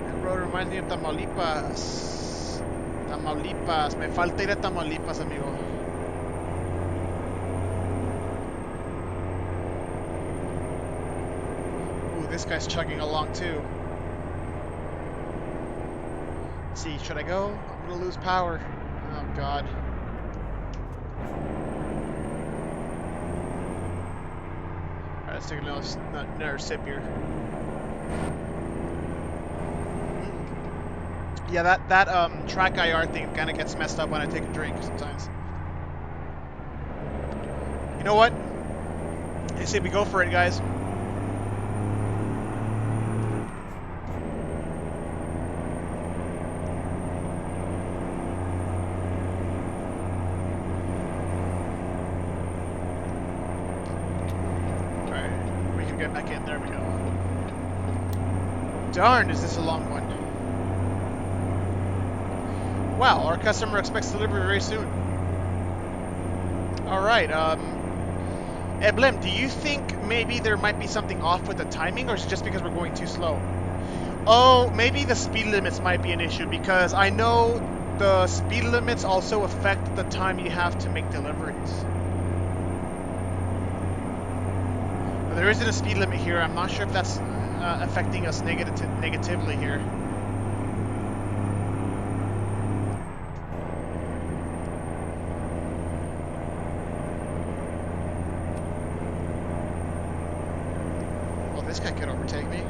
That road reminds me of Tamaulipas. Tamaulipas. Me falta ir a Tamaulipas, amigo. Ooh, this guy's chugging along too. Let's see, should I go? I'm gonna lose power. Oh god. Let's take another sip here. Yeah, that track IR thing kind of gets messed up when I take a drink sometimes. You know what? I say we go for it, guys. Back in, there we go. Darn, is this a long one? Wow, our customer expects delivery very soon. Alright, Eblem, do you think maybe there might be something off with the timing, or is it just because we're going too slow? Oh, maybe the speed limits might be an issue, because I know the speed limits also affect the time you have to make deliveries. There isn't a speed limit here. I'm not sure if that's affecting us negatively here. Well, this guy could overtake me.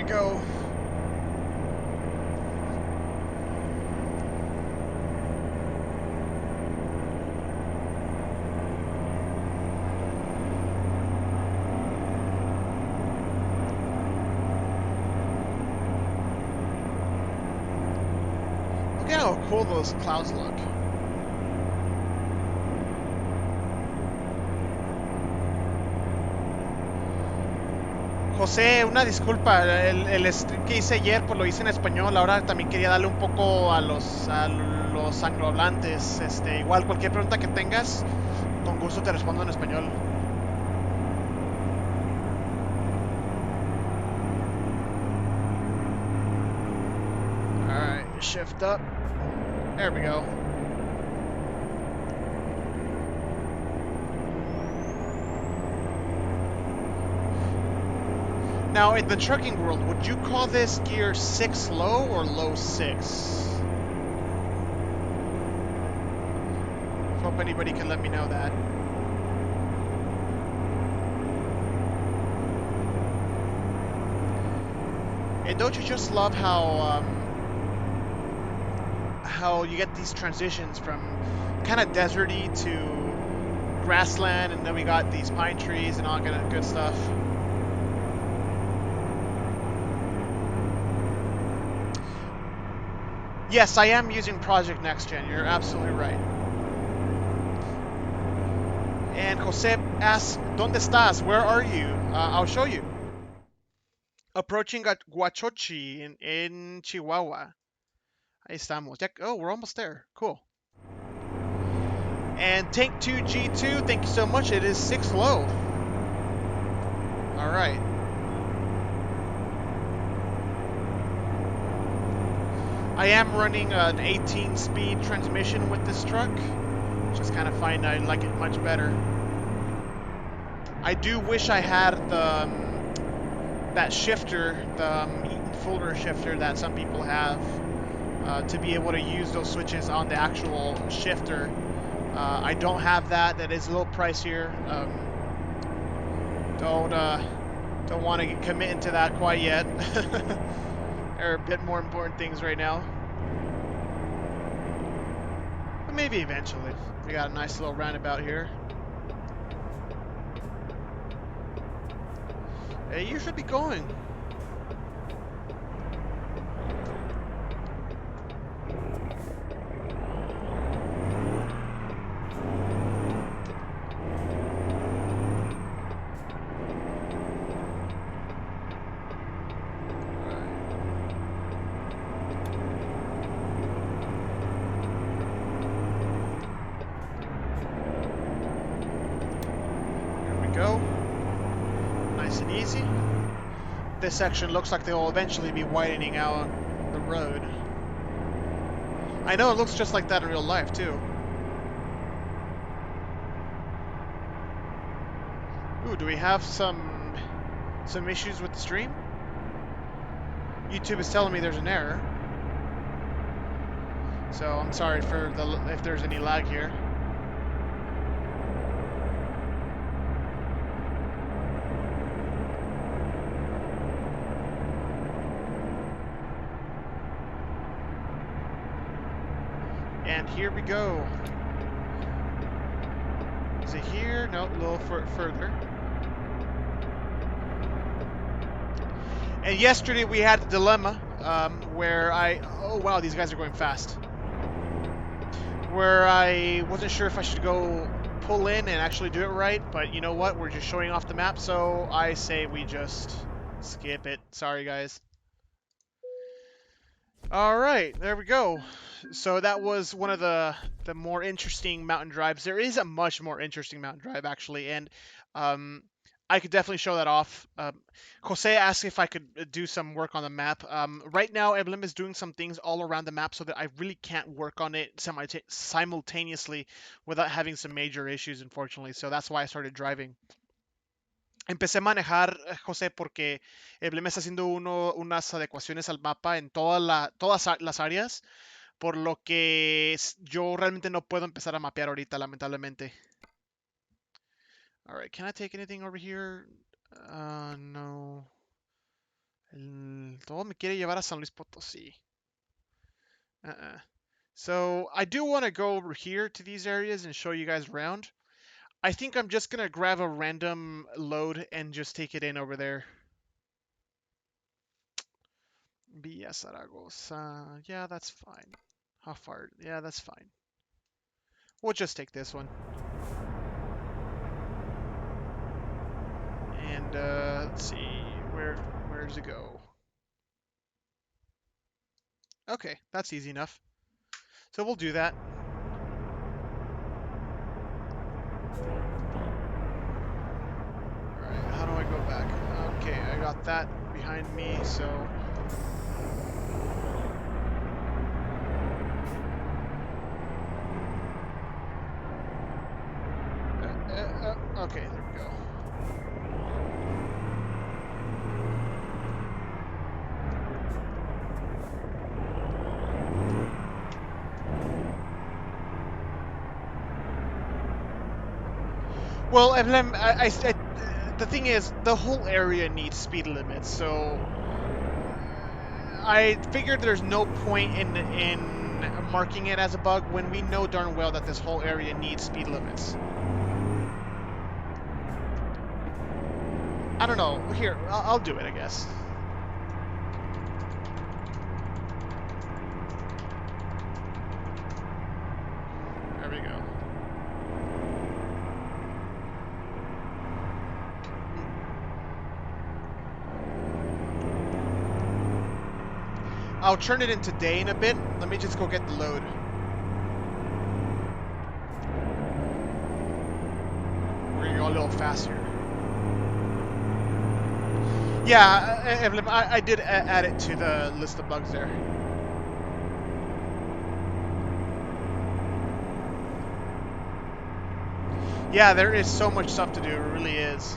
Go. Look at how cool those clouds look. José, una disculpa, el stream que hice ayer pues lo hice en español, ahora también quería darle un poco a los anglohablantes, igual cualquier pregunta que tengas, con gusto te respondo en español. Alright, shift up, there we go. Now, in the trucking world, would you call this gear 6 low or low 6? Hope anybody can let me know that. And don't you just love how you get these transitions from kind of deserty to grassland, and then we got these pine trees and all kind of good stuff. Yes, I am using Project Next Gen. You're absolutely right. And Jose asks, ¿Dónde estás? Where are you? I'll show you. Approaching Huachochi in Chihuahua. Ahí estamos. Oh, we're almost there. Cool. And Tank 2G2, thank you so much. It is 6 low. All right. I am running an 18-speed transmission with this truck. Just kind of find I like it much better. I do wish I had the that shifter, the Eaton Fuller shifter that some people have, to be able to use those switches on the actual shifter. I don't have that. That is a little pricier. Don't want to commit into that quite yet. There are a bit more important things right now. But maybe eventually. We got a nice little roundabout here. Hey, you should be going. This section looks like they'll eventually be widening out the road. I know it looks just like that in real life too. Ooh, do we have some issues with the stream? YouTube is telling me there's an error. So I'm sorry for if there's any lag here. And here we go. Is it here? No, a little further. And yesterday we had a dilemma where oh wow, these guys are going fast. Where I wasn't sure if I should go pull in and actually do it right, but you know what? We're just showing off the map, so I say we just skip it. Sorry, guys. All right, there we go. So that was one of the more interesting mountain drives. There is a much more interesting mountain drive, actually, and I could definitely show that off. Jose asked if I could do some work on the map. Right now, Emblem is doing some things all around the map so that I really can't work on it simultaneously without having some major issues, unfortunately. So that's why I started driving. Empecé a manejar, José, porque Emblem está haciendo unas adecuaciones al mapa en todas las áreas, por lo que yo realmente no puedo empezar a mapear ahorita, lamentablemente. All right, can I take anything over here? No. Todo me quiere llevar a San Luis Potosí. So I do want to go over here to these areas and show you guys around. I think I'm just going to grab a random load and just take it in over there. Villa Zaragoza. Yeah, that's fine. How far? Yeah, that's fine. We'll just take this one. And let's see. Where does it go? Okay, that's easy enough. So we'll do that. Alright, how do I go back? Okay, I got that behind me, so... okay, there we go. Well, Emblem, the thing is, the whole area needs speed limits, so I figured there's no point in marking it as a bug when we know darn well that this whole area needs speed limits. I don't know. Here, I'll do it, I guess. There we go. I'll turn it into day in a bit. Let me just go get the load. We're gonna go a little faster. Yeah, Evelyn, I did add it to the list of bugs there. Yeah, there is so much stuff to do. It really is.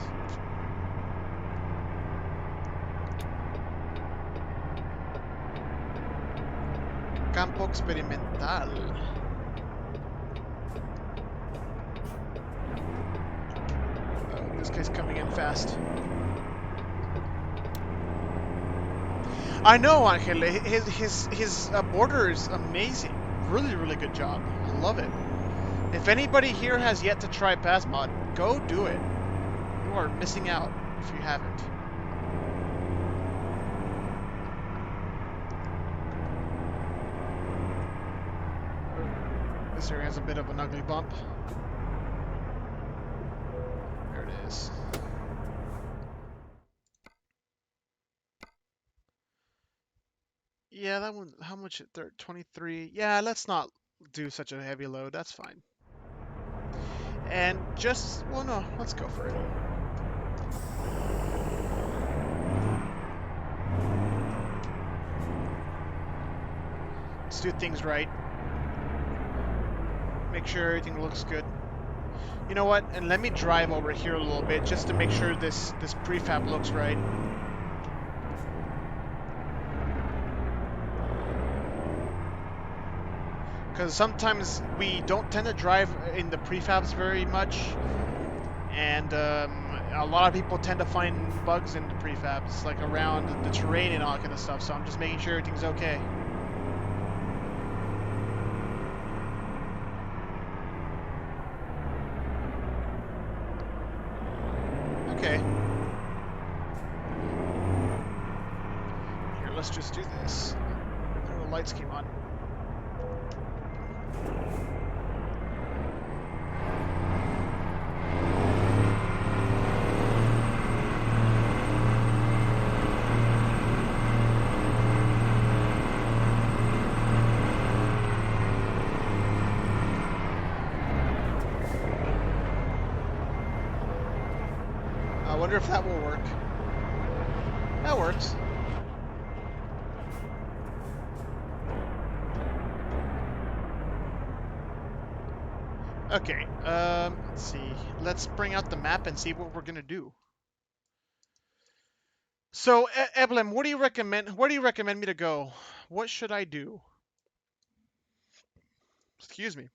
Campo experimental. Oh, this guy's coming in fast. I know, Angel. His border is amazing. Really, really good job. I love it. If anybody here has yet to try Pasmod, go do it. You are missing out if you haven't. This area has a bit of an ugly bump. There it is. Yeah, that one, how much? 23. Yeah, let's not do such a heavy load. That's fine. And just, well, no, let's go for it. Let's do things right. Make sure everything looks good. You know what? And let me drive over here a little bit just to make sure this prefab looks right. Because sometimes we don't tend to drive in the prefabs very much, and a lot of people tend to find bugs in the prefabs, like around the terrain and all that kind of stuff. So I'm just making sure everything's okay. Okay. Here, let's just do this. Oh, the lights came on. I wonder if that will work. That works. Okay, let's see. Let's bring out the map and see what we're gonna do. So, Evelyn, what do you recommend? Where do you recommend me to go? What should I do? Excuse me.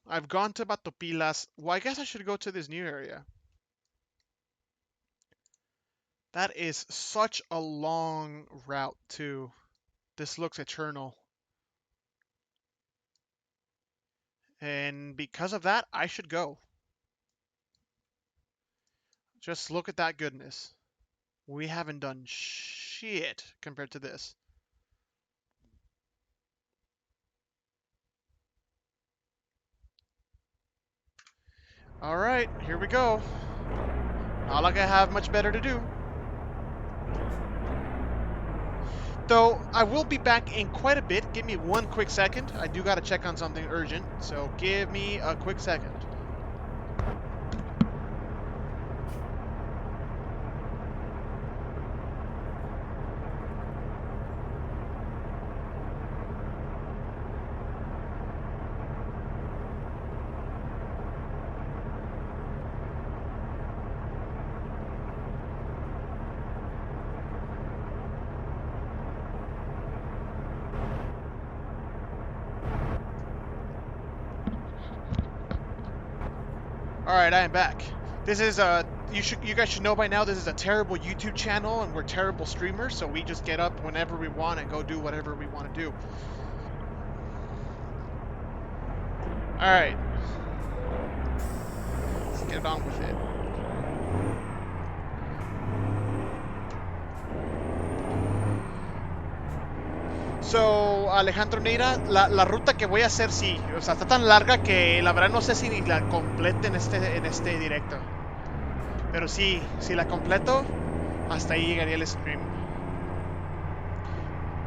I've gone to Batopilas. Well, I guess I should go to this new area. That is such a long route, too. This looks eternal. And because of that, I should go. Just look at that goodness. We haven't done shit compared to this. Alright, here we go. Not like I have much better to do. Though, I will be back in quite a bit. Give me one quick second. I do gotta check on something urgent, so give me a quick second. Alright, I am back. This is you guys should know by now this is a terrible YouTube channel and we're terrible streamers, so we just get up whenever we want and go do whatever we want to do. Alright. Let's get on with it. So, Alejandro Neira, la ruta que voy a hacer sí, o sea, está tan larga que la verdad no sé si ni la complete en este directo. Pero sí, si la completo, hasta ahí llegaría el stream.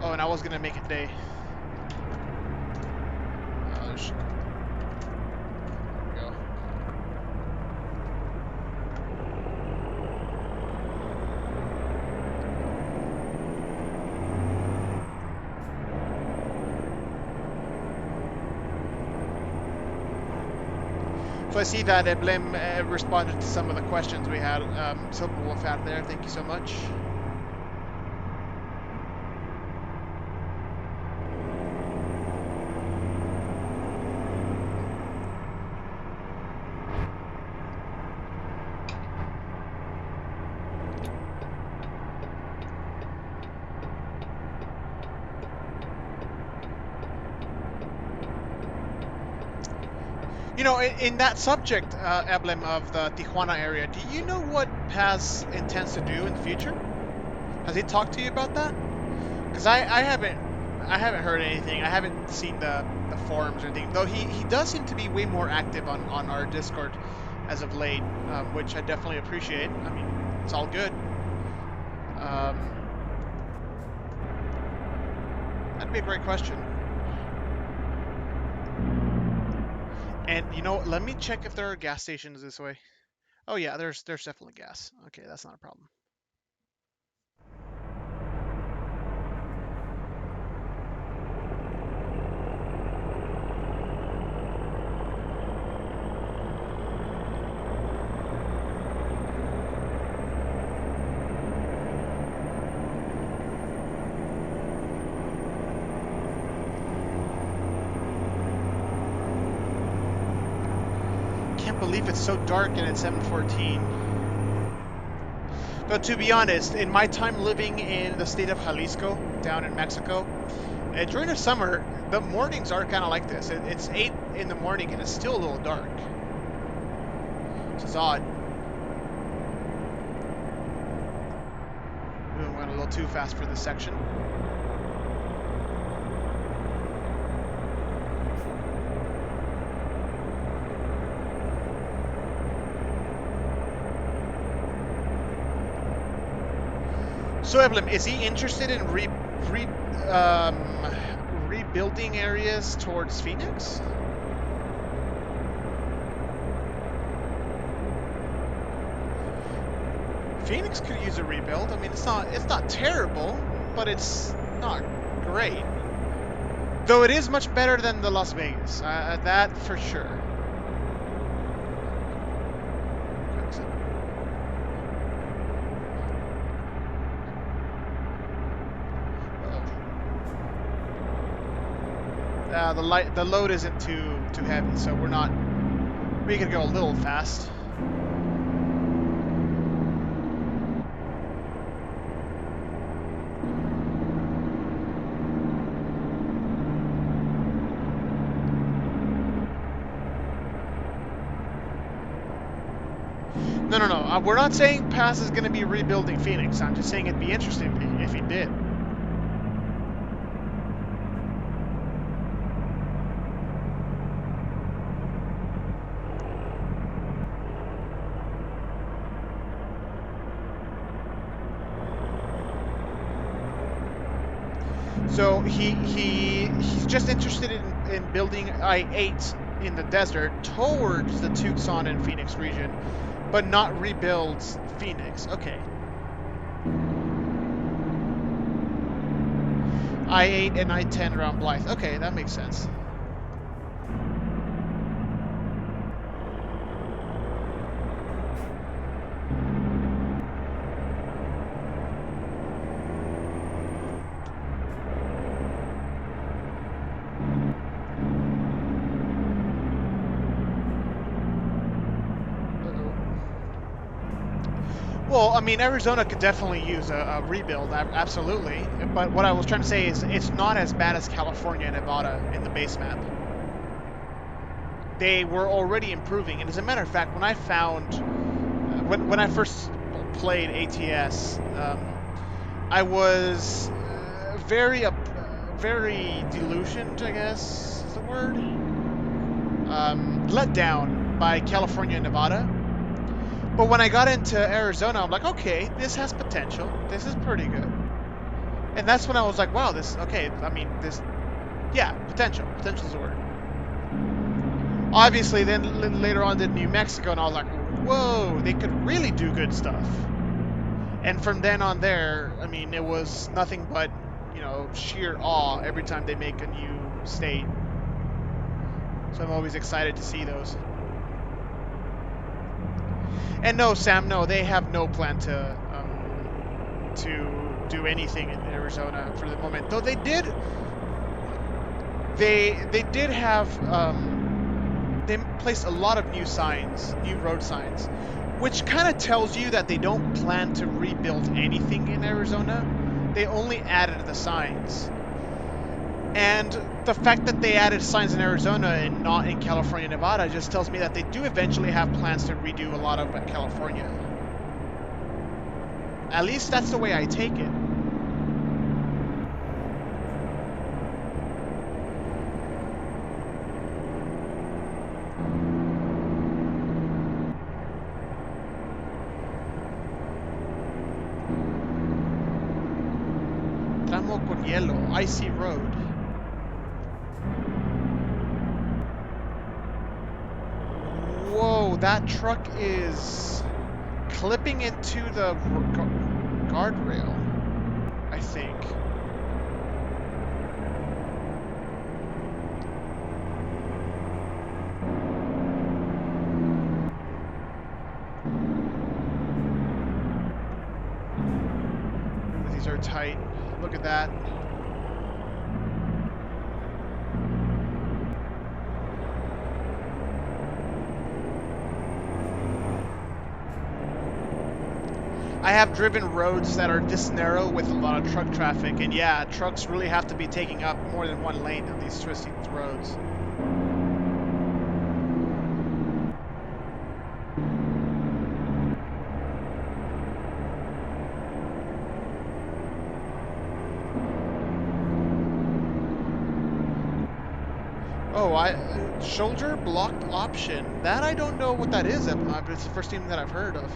Oh, and I was gonna make it day. Oh, shit. There we go. So I see that Eblem responded to some of the questions we had. Silver Wolf out there, thank you so much. You know, in that subject, Eblem, of the Tijuana area, do you know what Paz intends to do in the future? Has he talked to you about that? Because I haven't heard anything. I haven't seen the forums or anything. Though he does seem to be way more active on our Discord as of late, which I definitely appreciate. I mean, it's all good. That'd be a great question. And you know, let me check if there are gas stations this way. Oh yeah, there's definitely gas. Okay, that's not a problem. Can't believe it's so dark and it's 7:14. But to be honest, in my time living in the state of Jalisco, down in Mexico, during the summer, the mornings are kind of like this. It's 8 in the morning and it's still a little dark. Which is odd. We went a little too fast for this section. So Evelyn, is he interested in rebuilding areas towards Phoenix? Phoenix could use a rebuild. I mean, it's not terrible, but it's not great. Though it is much better than the Las Vegas, that for sure. The load isn't too heavy, so we could go a little fast. No. We're not saying Paz is going to be rebuilding Phoenix. I'm just saying it'd be interesting if he did. So he's just interested in building I-8 in the desert towards the Tucson and Phoenix region, but not rebuild Phoenix. Okay. I-8 and I-10 around Blythe. Okay, that makes sense. Well, I mean, Arizona could definitely use a rebuild, absolutely. But what I was trying to say is it's not as bad as California and Nevada in the base map. They were already improving. And as a matter of fact, when I found, when I first played ATS, I was very delusioned, I guess is the word. Let down by California and Nevada. But when I got into Arizona, I'm like, okay, this has potential. This is pretty good. And that's when I was like, wow, this, okay, I mean, this, yeah, potential. Potential is the word. Obviously, then later on did New Mexico, and I was like, whoa, they could really do good stuff. And from then on there, I mean, it was nothing but, you know, sheer awe every time they make a new state. So I'm always excited to see those. And no, Sam, no, they have no plan to do anything in Arizona for the moment. Though they did have they placed a lot of new signs, new road signs, which kind of tells you that they don't plan to rebuild anything in Arizona. They only added the signs. And the fact that they added signs in Arizona and not in California and Nevada just tells me that they do eventually have plans to redo a lot of California. At least that's the way I take it. Tramo con hielo, icy road. Whoa, that truck is clipping into the guardrail, I think. These are tight. Look at that. I have driven roads that are this narrow with a lot of truck traffic, and yeah, trucks really have to be taking up more than one lane on these twisty roads. Oh, shoulder blocked option. That I don't know what that is. It's the first thing that I've heard of.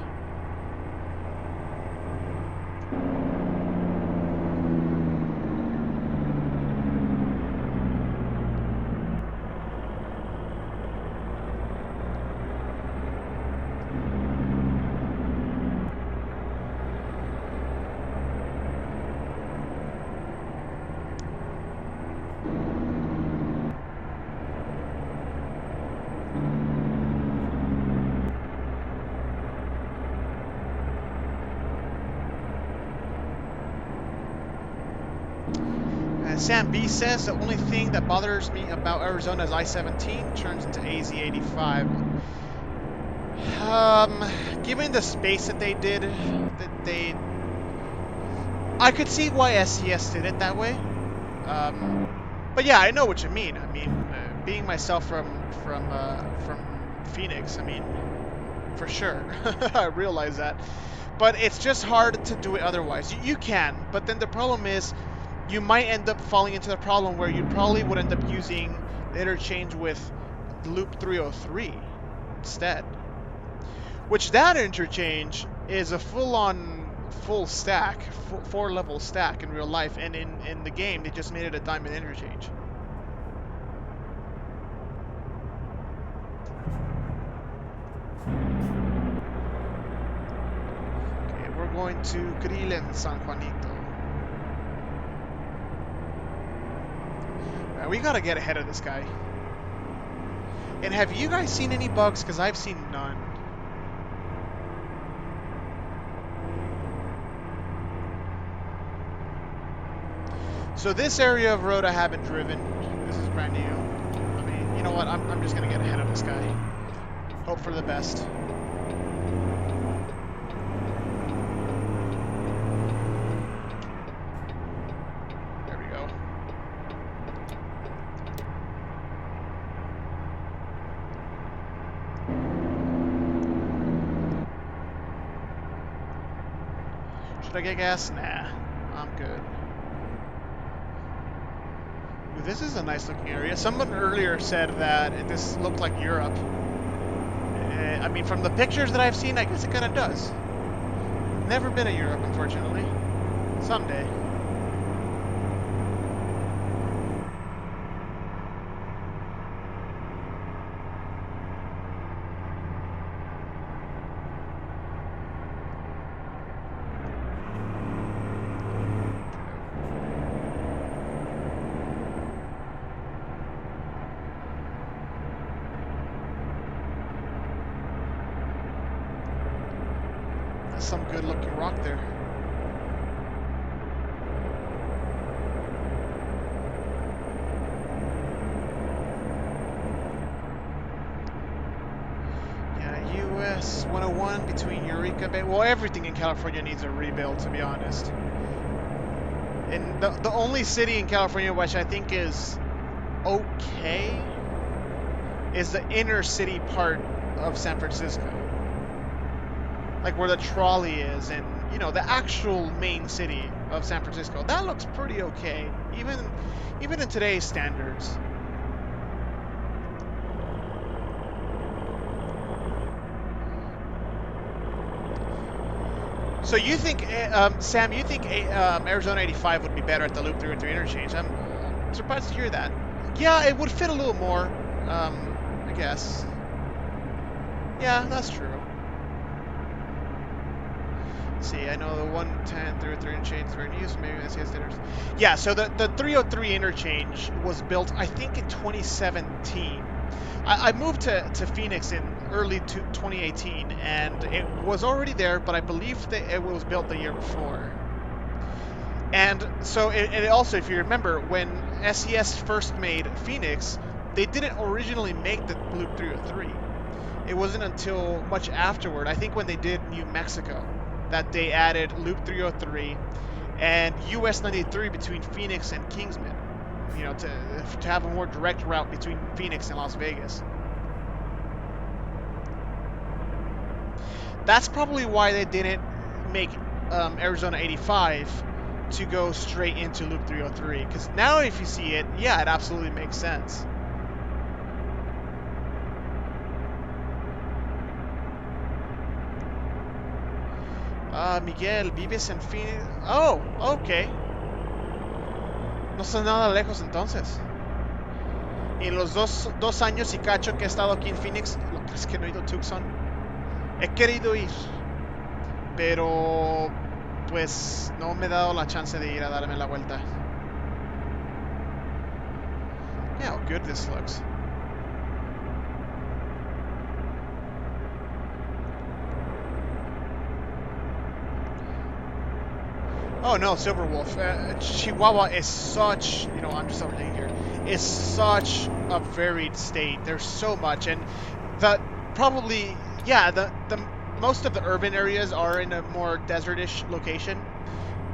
Sam B says the only thing that bothers me about Arizona is I-17 turns into AZ-85. Given the space that they did, I could see why SES did it that way. But yeah, I know what you mean. I mean, being myself from Phoenix, I mean, for sure, I realize that. But it's just hard to do it otherwise. You can, but then the problem is, you might end up falling into the problem where you probably would end up using the interchange with Loop 303 instead. Which that interchange is a full stack, 4-level stack in real life, and in the game they just made it a diamond interchange. Okay, we're going to Grillen, San Juanito. We gotta get ahead of this guy. And have you guys seen any bugs? Because I've seen none. So this area of road I haven't driven. This is brand new. I mean, you know what? I'm just gonna get ahead of this guy. Hope for the best. Should I get gas? Nah, I'm good. This is a nice looking area. Someone earlier said that this looked like Europe. I mean, from the pictures that I've seen, I guess it kind of does. Never been to Europe, unfortunately. Someday. Some good looking rock there. Yeah, US 101 between Eureka Bay. Well, everything in California needs a rebuild, to be honest. And the only city in California which I think is okay is the inner city part of San Francisco. Like where the trolley is, and you know, the actual main city of San Francisco. That looks pretty okay, even in today's standards. So you think, Sam? You think Arizona 85 would be better at the Loop 303 interchange? I'm surprised to hear that. Yeah, it would fit a little more, I guess. Yeah, that's true. See, I know the 110 303 interchange is very used, maybe that's standards. Yeah, so the 303 interchange was built, I think, in 2017. I moved to Phoenix in early 2018, and it was already there, but I believe that it was built the year before. And so, it also, if you remember, when SES first made Phoenix, they didn't originally make the Loop 303. It wasn't until much afterward, I think when they did New Mexico, that they added Loop 303 and US 93 between Phoenix and Kingsman, you know, to have a more direct route between Phoenix and Las Vegas. That's probably why they didn't make Arizona 85 to go straight into Loop 303, because now if you see it, yeah, it absolutely makes sense. Miguel, ¿vives en Phoenix? Oh, ok. No está nada lejos entonces. Y en los dos años y cacho que he estado aquí en Phoenix, lo que es que no he ido a Tucson. He querido ir, pero pues no me he dado la chance de ir a darme la vuelta. Yeah, how good this looks. Oh no, Silver Wolf. Chihuahua is such, you know, I'm just overthinking here, is such a varied state. There's so much, and the probably, yeah, the most of the urban areas are in a more desertish location,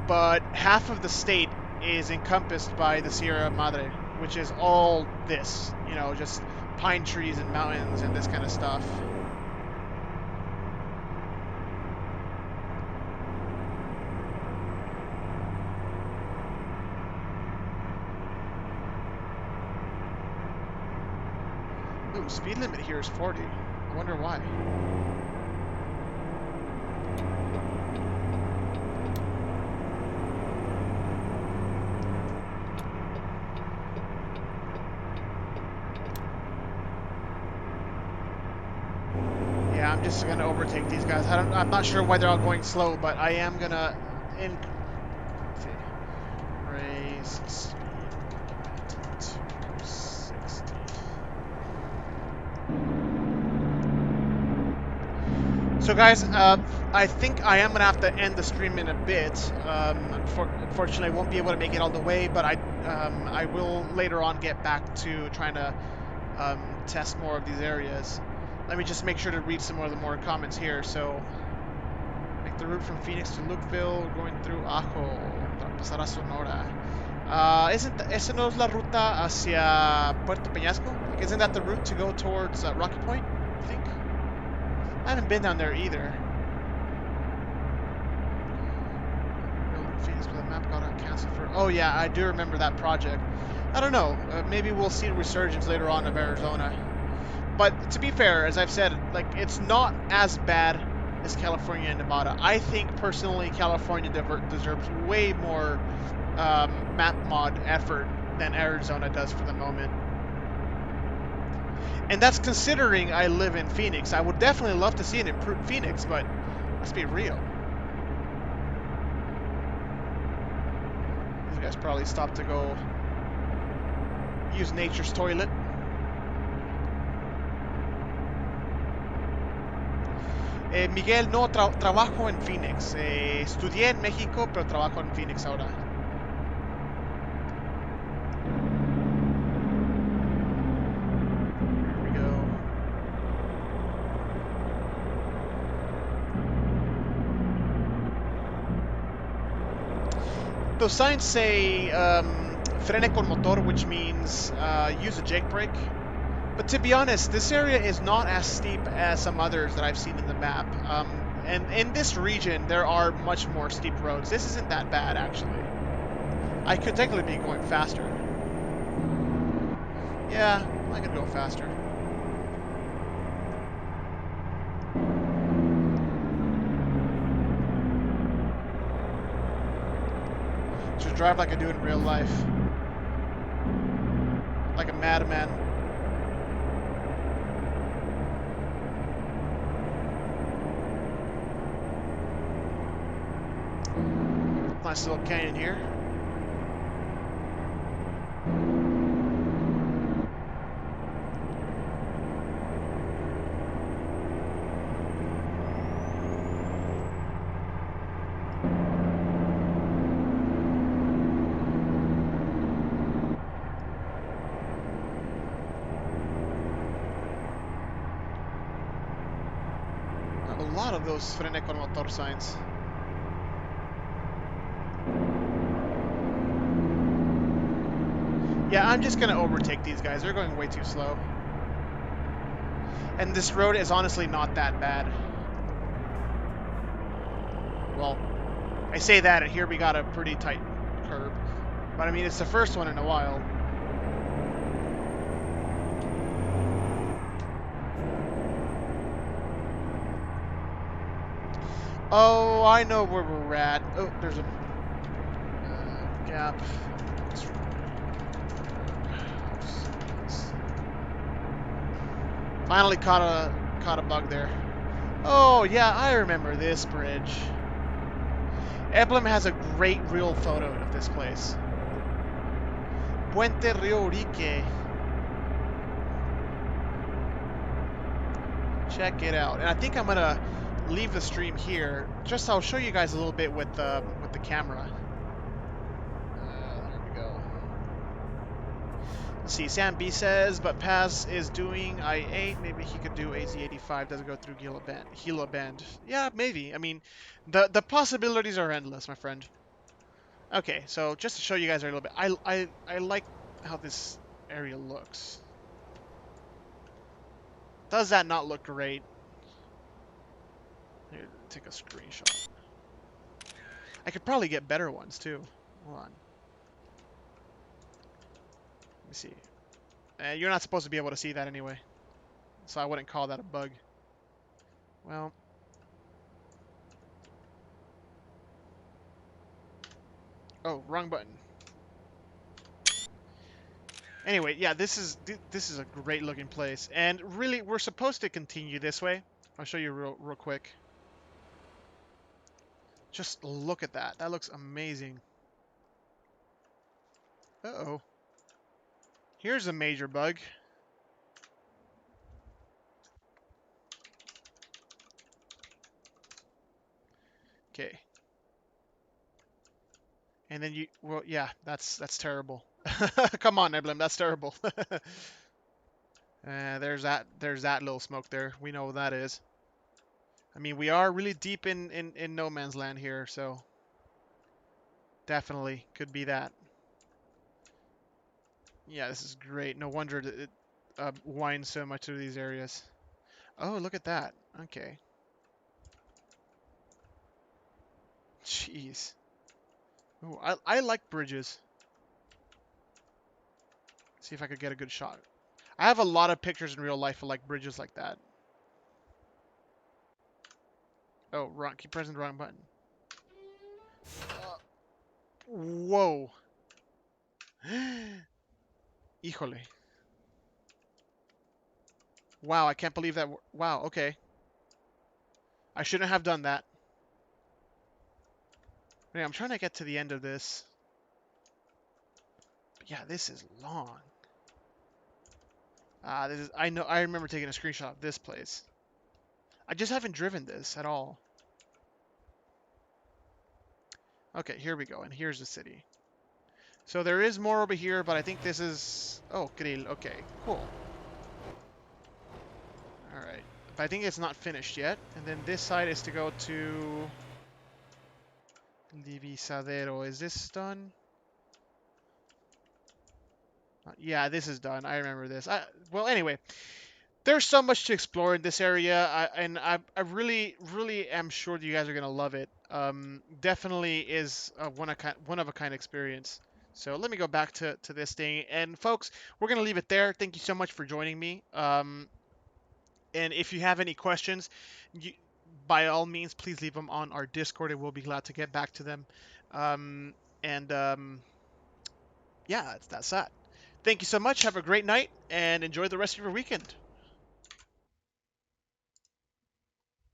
but half of the state is encompassed by the Sierra Madre, which is all this, you know, just pine trees and mountains and this kind of stuff. Ooh, speed limit here is 40. I wonder why. Yeah, I'm just gonna overtake these guys. I'm not sure why they're all going slow, but I am gonna raise speed limit to 60. So guys, I think I am gonna have to end the stream in a bit. Unfortunately, I won't be able to make it all the way, but I will later on get back to trying to test more of these areas. Let me just make sure to read some more of the more comments here. So, make the route from Phoenix to Lukeville, going through Ajo, para pasar a Sonora. Esa no es la ruta hacia Puerto Peñasco? Like, isn't that the route to go towards Rocky Point, I think? I haven't been down there either. Phoenix, but the map got canceled for... Oh yeah, I do remember that project. I don't know. Maybe we'll see a resurgence later on of Arizona. But to be fair, as I've said, like it's not as bad as California and Nevada. I think personally, California deserves way more map mod effort than Arizona does for the moment. And that's considering I live in Phoenix. I would definitely love to see an improved Phoenix, but let's be real. These guys probably stopped to go use nature's toilet. Miguel, no, trabajo en Phoenix. Estudié en México, pero trabajo en Phoenix ahora. Here we go. Those signs say frene con motor, which means use a jake brake. But to be honest, this area is not as steep as some others that I've seen in the map. And in this region, there are much more steep roads. This isn't that bad, actually. I could technically be going faster. Yeah, I could go faster. Just drive like I do in real life. Like a madman. Nice little canyon here. A lot of those frene con motor signs. Yeah, I'm just gonna overtake these guys. They're going way too slow. And this road is honestly not that bad. Well, I say that, and here we got a pretty tight curb. But I mean, it's the first one in a while. Oh, I know where we're at. Oh, there's a gap. Finally caught a bug there. Oh yeah, I remember this bridge. Emblem has a great real photo of this place. Puente Rio Urique. Check it out. And I think I'm gonna leave the stream here. Just I'll show you guys a little bit with the camera. There we go. Let's see, Sam B says, but Paz is doing I-8. Maybe he could do AZ-85. Doesn't go through Gila Bend. Yeah, maybe. I mean, the possibilities are endless, my friend. Okay, so just to show you guys a little bit, I like how this area looks. Does that not look great? Here, take a screenshot. I could probably get better ones too. Hold on. Let me see. You're not supposed to be able to see that anyway, so I wouldn't call that a bug. Well. Oh, wrong button. Anyway, yeah, this is a great looking place, and really we're supposed to continue this way. I'll show you real quick. Just look at that. That looks amazing. Uh-oh. Here's a major bug. Okay. And then well, yeah, that's terrible. Come on, Emblem, that's terrible. There's that little smoke there. We know what that is. I mean, we are really deep in no man's land here, so definitely could be that. Yeah, this is great. No wonder it winds so much through these areas. Oh, look at that. Okay. Jeez. Oh, I like bridges. See if I could get a good shot. I have a lot of pictures in real life of like bridges like that. Oh, wrong. Keep pressing the wrong button. Whoa. Híjole. Wow, I can't believe that. Wow, okay. I shouldn't have done that. Man, I'm trying to get to the end of this. But yeah, this is long. This is. I know. I remember taking a screenshot of this place. I just haven't driven this at all. Okay, here we go, and here's the city. So there is more over here, but I think this is... Oh, grill. Okay, cool. All right. But I think it's not finished yet. And then this side is to go to... Divisadero. Is this done? Yeah, this is done. I remember this. Well, anyway, there's so much to explore in this area, and I really, really am sure that you guys are gonna love it. Definitely is a one of a kind experience. So let me go back to this thing, and folks, we're gonna leave it there. Thank you so much for joining me. And if you have any questions, you, by all means, please leave them on our Discord, and we'll be glad to get back to them. Um, and yeah, that's that. Thank you so much. Have a great night, and enjoy the rest of your weekend.